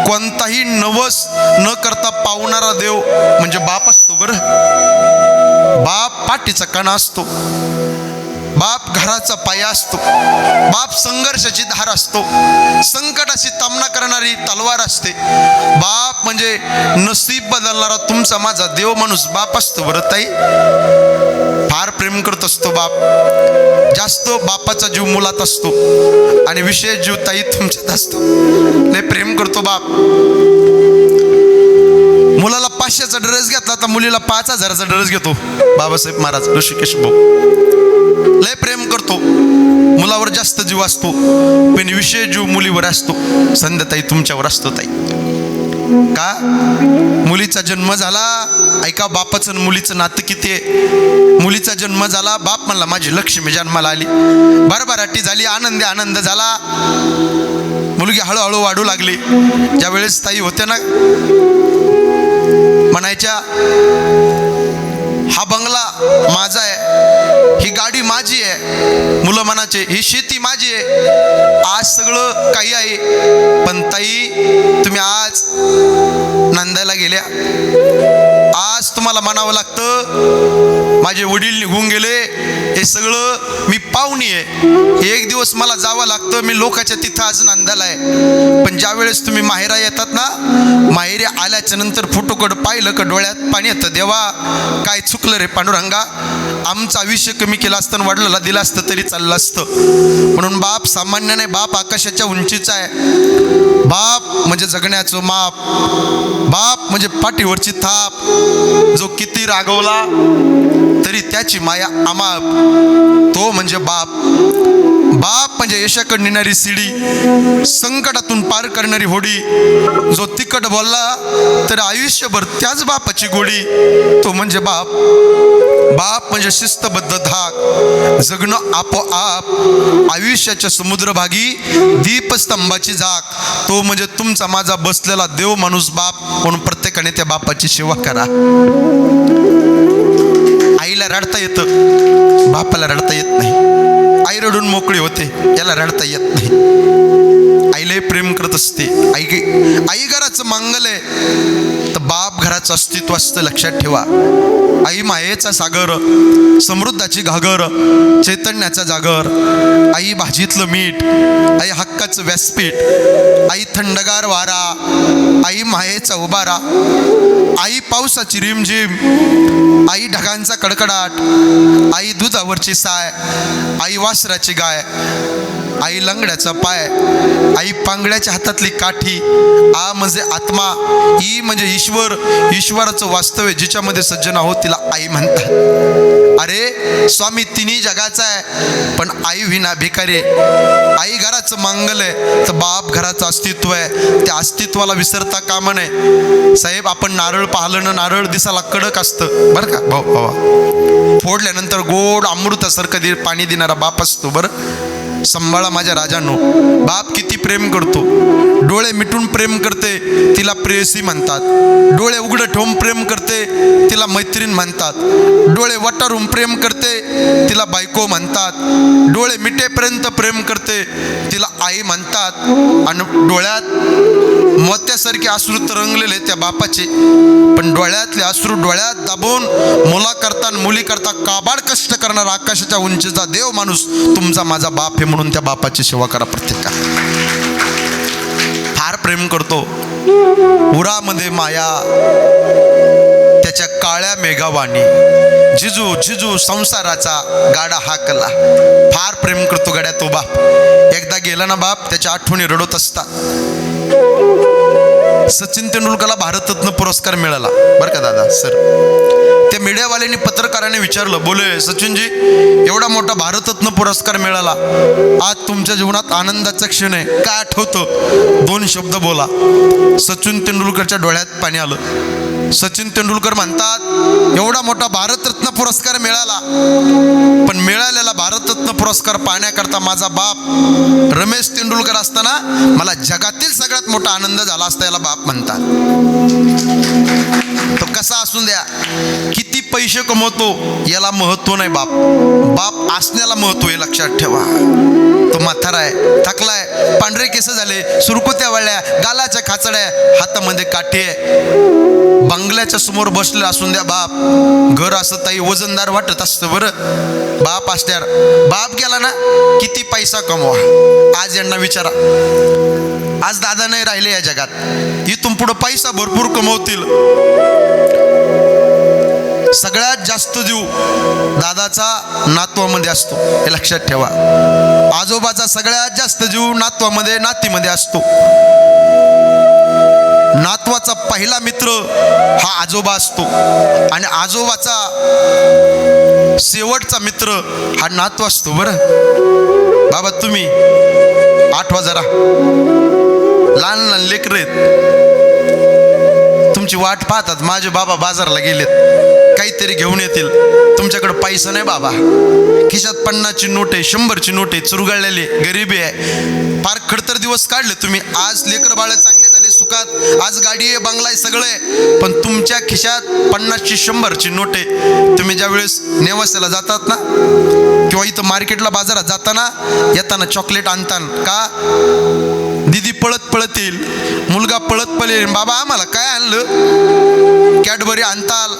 कोणताही नवस न करता पावणारा देव म्हणजे बाप असतो. बरं, बाप पाठीचा कणा असतो, बाप घराचा पाया असतो, बाप संघर्षाची धार असतो, संकटाशी तामना करणारी तलवार असते. बाप म्हणजे नसीब बदलणारा तुमचा माझा देव माणूस बाप असतो. बरं ताई, फार प्रेम करत असतो बाप, जास्त बापाचा जीव मुलात असतो आणि विशेष जीव ताई तुमच्यात असतो. लय प्रेम करतो बाप. मुलाला 500चा ड्रेस घेतला तर मुलीला 5000चा ड्रेस घेतो बाबासाहेब महाराज, ऋषिकेश भाऊ. लय प्रेम करतो, मुलावर जास्त जीव असतो, पण विशेष जीव मुलीवर असतो. संध्याताई तुमच्यावर असतो ताई. का? मुलीचा जन्म झाला, ऐका बापाचं आणि मुलीचं नातं किती आहे. मुलीचा जन्म झाला, बाप म्हणला माझी लक्ष्मी जन्माला आली, भरभराटी झाली, आनंदी आनंद झाला. मुलगी हळूहळू वाढू लागली. ज्या वेळेस ताई होत्या ना, म्हणायच्या हा बंगला माझा आहे, ही गाडी माझी आहे. मुलं मुलं म्हणायचे ही शेती माझी आहे, आज सगळं काही आहे, पण ताई तुम्ही आज नांदायला गेल्या, आज तुम्हाला म्हणावं लागतं माझे वडील निघून गेले, हे सगळं मी पाहुणी आहे, एक दिवस मला जावं लागतं, मी लोकांच्या तिथं आज नांदायला आहे. पण ज्या वेळेस तुम्ही माहेरा येतात ना, माहेरी आल्याच्या नंतर फोटोकडं पाहिलं का डोळ्यात पाणी येतं, देवा काय चुकलं रे पांडुरंगा, आमचं आयुष्य कमी केलं असतं आणि वडिलाला दिलं असतं तरी चाललं असतं. म्हणून बाप सामान्य नाही, बाप आकाशाच्या उंचीचा आहे. बाप म्हणजे जगण्याचं माप, बाप म्हणजे पाठीवरची थाप, जो किती रागवला तरी त्याची माया अमाप, तो म्हणजे बाप. बाप म्हणजे यशाकडे नेणारी सिडी, संकटातून पार करणारी होडी, जो तिकट बोलला तर आयुष्यभर त्याच बापाची गोडी, तो म्हणजे बाप. बाप म्हणजे शिस्तबद्ध धाक, जगणं आपोआप आयुष्याच्या समुद्रभागी दीपस्तंभाची झाक, तो म्हणजे तुमचा माझा बसलेला देव माणूस बाप. म्हणून प्रत्येकाने त्या बापाची सेवा करा. आईला रडता येतं, बापाला रडता येत नाही. आई रडून मोकळी होते, याला रडता येत नाही. आईला प्रेम करत असते. आई घराचं मंगल आहे तर बाप घराचं अस्तित्व असतं, लक्षात ठेवा. आई मायेचा सागर, समृद्धाची घागर, चैतन्याचा जागर. आई भाजीतलं मीठ, आई हक्काचं व्यासपीठ, आई थंडगार वारा, आई मायेचा उबारा, आई पावसाची रिमझिम, आई ढगांचा कडकडाट, आई दुधावरची साय, आई वासराची गाय, आई लंगड्याचा पाय, आई पांगड्याच्या हातातली काठी. आ म्हणजे आत्मा, ई म्हणजे ईश्वर, ईश्वराचं वास्तव्य जिच्यामध्ये सज्जन आहोत तिला आई म्हणतात. अरे स्वामी तिन्ही जगाचा आहे, पण आई विना भिकारी. आई घराचं मंगल आहे तर बाप घराचं अस्तित्व आहे, त्या अस्तित्वाला विसरता कामा नये. साहेब आपण नारळ पाहिलं ना, नारळ दिसायला कडक असतं बरं का भाऊ, भावा फोडल्यानंतर गोड अमृतासारखं पाणी देणारा बाप असतो. बरं सांभाळा माझ्या राजांनो, बाप किती प्रेम करतो. डोळे मिटून प्रेम करते तिला प्रेयसी म्हणतात, डोळे उघडं ठेवून प्रेम करते तिला मैत्रीण म्हणतात, डोळे वटारून प्रेम करते तिला बायको म्हणतात, डोळे मिटेपर्यंत प्रेम करते तिला आई म्हणतात. आणि डोळ्यात मोत्यासारखे अश्रू तरंगलेले त्या बापाचे, पण डोळ्यातले अश्रू डोळ्यात दाबून मुला करता मुली करता काबाड कष्ट करणारा आकाशाच्या उंचीचा देव माणूस तुमचा माझा बाप आहे. म्हणून त्या बापाची सेवा करा. प्रत्येका फार प्रेम करतो. उरामध्ये माया त्याच्या काळ्या मेघावाणी, जिजू जिजू संसाराचा गाडा हाकला. फार प्रेम करतो गड्या तो बाप. एकदा गेला ना बाप, त्याच्या आठवणी रडत असतात. सचिन तेंडुलकरला भारतरत्न पुरस्कार मिळाला बरं का दादा सर. त्या मीडियावाल्यांनी पत्रकाराने विचारलं, बोले सचिनजी एवढा मोठा भारतरत्न पुरस्कार मिळाला, आज तुमच्या जीवनात आनंदाचा क्षण आहे, काय आठवतं? 2 शब्द बोला. सचिन तेंडुलकरच्या डोळ्यात पाणी आलं. सचिन तेंडुलकर म्हणतात एवढा मोठा भारतरत्न पुरस्कार मिळाला, पण मिळालेला भारतरत्न पुरस्कार पाहण्याकरता माझा बाप रमेश तेंडुलकर असताना मला जगातील सगळ्यात मोठा आनंद झाला असता, याला बाप म्हणतात. तो कसा असून द्या, किती पैसे कमवतो याला महत्व नाही, बाप बाप असण्याला महत्व आहे, लक्षात ठेवा. तो म्हातारा आहे, थकलाय, पांढरे केस झाले, सुरकुत्या वळल्या, गालाच्या खाचड्या, हातामध्ये काठी आहे, बंगल्याच्या समोर बसले असून द्या बाप. घर असं ताई वजनदार वाटत असतं बरं. बाप असल्यावर बाप गेला ना, किती पैसा कमवा. आज यांना विचारा, आज दादा नाही राहिले या जगात, इथून पुढे पैसा भरपूर कमवतील. सगळ्यात जास्त जीव दादाचा नातवामध्ये असतो, हे लक्षात ठेवा. आजोबाचा सगळ्यात जास्त जीव नातवामध्ये नातीमध्ये असतो. नातवाचा पहिला मित्र हा आजोबा असतो आणि आजोबाचा शेवटचा मित्र हा नातू असतो. बरं बाबा तुम्ही आठवा जरा, लहान लहान लेकरं आहेत तुमची वाट पाहतात. माझे बाबा बाजारला गेलेत, काहीतरी घेऊन येतील. तुमच्याकडे पैसा नाही बाबा, खिशात 50ची नोट आहे, 100ची नोट आहे, चुरगळलेली गरिबी आहे. फार खडतर दिवस काढले तुम्ही. आज लेकर बाळ चांगले झाले सुखात, आज गाडी आहे, बंगला आहे, सगळं आहे, पण तुमच्या खिशात 50ची 100ची नोट आहे. तुम्ही ज्या वेळेस नेवासाला जातात ना किंवा इथं मार्केटला बाजारात जाताना येताना चॉकलेट आणताना का दीदी पळत पळत येईल, मुलगा पळत पळेल, बाबा आम्हाला काय आणलं, कॅडबरी आणताल,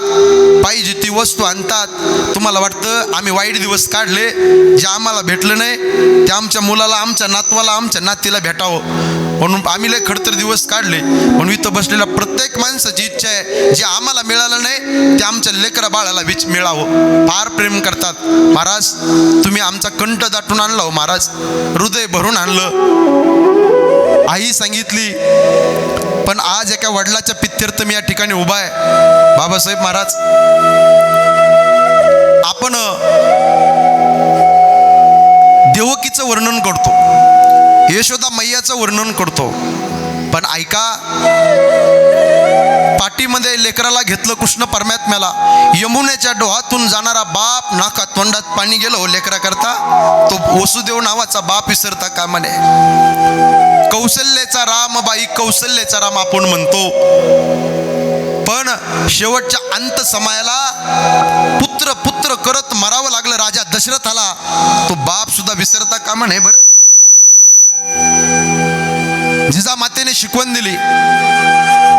पाहिजे ती वस्तू आणतात. तुम्हाला वाटतं आम्ही वाईट दिवस काढले, जे आम्हाला भेटलं नाही ते आमच्या मुलाला, आमच्या नातवाला, आमच्या नातीला भेटावं म्हणून आम्ही लय खडतर दिवस काढले. म्हणून इथं बसलेल्या प्रत्येक माणसाची इच्छा आहे जे आम्हाला मिळालं नाही ते आमच्या लेकरा बाळाला मिळावं. फार प्रेम करतात महाराज, तुम्ही आमचा कंठ दाटून आणला हो महाराज, हृदय भरून आणलं. आई सांगितली, पण आज एका वडिलाच्या पित्यर्थ मी या ठिकाणी उभा आहे. बाबासाहेब महाराज, आपण देवकीचं वर्णन करतो, यशोदा मैयाचं वर्णन करतो, पण ऐका, पाठीमध्ये लेकराला घेतलं कृष्ण परमात्म्याला, यमुनेच्या डोहातून जाणारा बाप नाका तोंडात पाणी गेलं हो लेकरा करता, तो वसुदेव नावाचा बाप विसरता का म्हणे. कौशल्याचा राम, बाई कौशल्याचा राम आपण म्हणतो, पण शेवटच्या अंत समयाला पुत्र पुत्र करत मरावं लागलं राजा दशरथाला, तो बाप सुद्धा विसरता का म्हणे. बरं, जिजामातेने शिकवण दिली,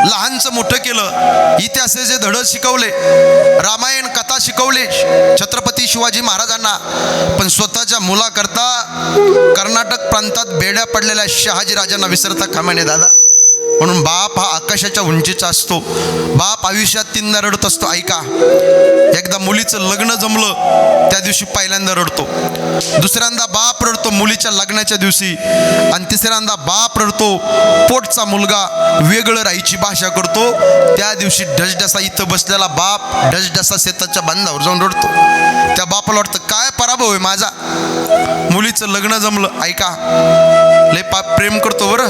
लहानचं मोठं केलं, इतिहासाचे धड शिकवले, रामायण कथा शिकवले छत्रपती शिवाजी महाराजांना, पण स्वतःच्या मुलाकरता कर्नाटक प्रांतात बेड्या पडलेल्या शहाजी राजांना विसरता का म्हणे दादा. म्हणून बाप हा आकाशाच्या उंचीचा असतो, बाप आयुष्यात तीनदा रडत असतो. ऐका, एकदा मुलीचं लग्न जमलं त्या दिवशी पहिल्यांदा रडतो, दुसऱ्यांदा बाप रडतो मुलीच्या लग्नाच्या दिवशी, आणि तिसऱ्यांदा बाप रडतो पोटचा मुलगा वेगळं राहायची भाषा करतो त्या दिवशी. डसडसा इथं बसलेला बाप डसडसा शेताच्या बांधावर जाऊन रडतो. त्या बापाला वाटतं काय पराभव आहे माझा, मुलीचं लग्न जमलं. ऐका, लय प्रेम करतो बरं,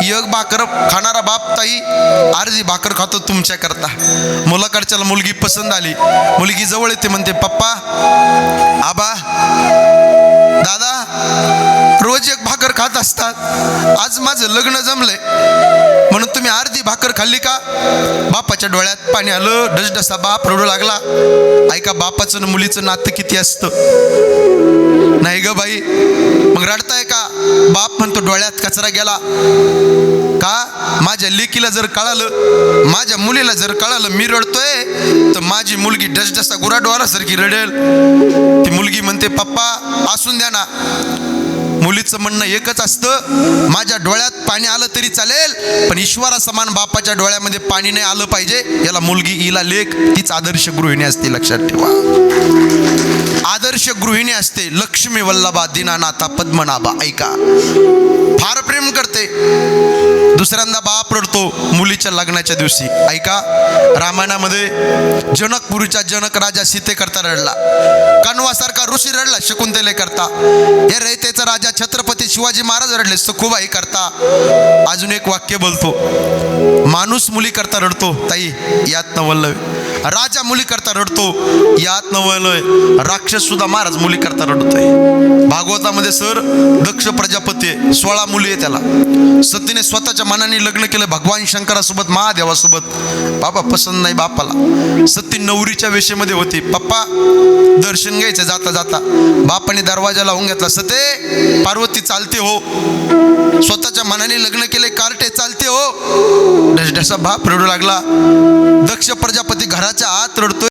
एक भाकर खाणारा बाप ताई अर्धी भाकर खातो तुमच्या करता. मुलाकडच्याला मुलगी पसंत आली, मुलगी जवळ येते, म्हणते पप्पा, आबा, दादा रोज एक भाकर खात असतात, आज माझं लग्न जमलंय म्हणून तुम्ही अर्धी भाकर खाल्ली का. बापाच्या डोळ्यात पाणी आलं, डसडसा बाप रडू लागला. ऐका, बापाचं आणि मुलीचं नातं किती असतं नाही ग बाई. मग रडताय का, बाप म्हणतो डोळ्यात कचरा गेला का. माझ्या लेकीला जर कळालं, माझ्या मुलीला जर कळालं मी रडतोय, तर माझी मुलगी डसडसा गुराढोरासारखी रडेल. ती मुलगी म्हणते पप्पा असून द्या ना. मुलीचं म्हणणं एकच असतं, माझ्या डोळ्यात पाणी आलं तरी चालेल, पण ईश्वरा समान बापाच्या डोळ्यामध्ये पाणी नाही आलं पाहिजे. याला मुलगी, हिला लेक, तीच आदर्श गृहिणी असते, लक्षात ठेवा. आदर्श गृहिणी असते लक्ष्मी वल्लभा दीनानाथा पद्मनाभा. ऐका, फार प्रेम करते. दुसऱ्यांदा बाप रडतो मुलीच्या लग्नाच्या दिवशी. ऐका, रामायणामध्ये जनकपुरीचा जनक राजा सीते करता रडला, कण्वासारखा ऋषी रडला शकुंतले करता, हे रयतेचा राजा छत्रपती शिवाजी महाराज रडले सखुबाई करता. अजून एक वाक्य बोलतो, माणूस मुली करता रडतो ताई, यात नवलय. राजा मुली करता रडतो, यात नवलय. राक्षस सुद्धा महाराज मुली करता रडतोय. भागवतामध्ये सर दक्ष प्रजापती 16 मुली आहे त्याला. सतीने स्वतःच्या मनाने लग्न केलं भगवान शंकरासोबत, महादेवासोबत. बाबा पसंत नाही बापाला. सती नवरीच्या वेशेमध्ये होती. पप्पा दर्शन घ्यायचं जाता जाता, बापाने दरवाजा लावून घेतला. सते पार्वती चालते हो, स्वतःच्या मनाने लग्न केले, कार्टे चालते हो. डसडसा बाप रडू लागला. दक्ष प्रजापती घराच्या आत रडतोय.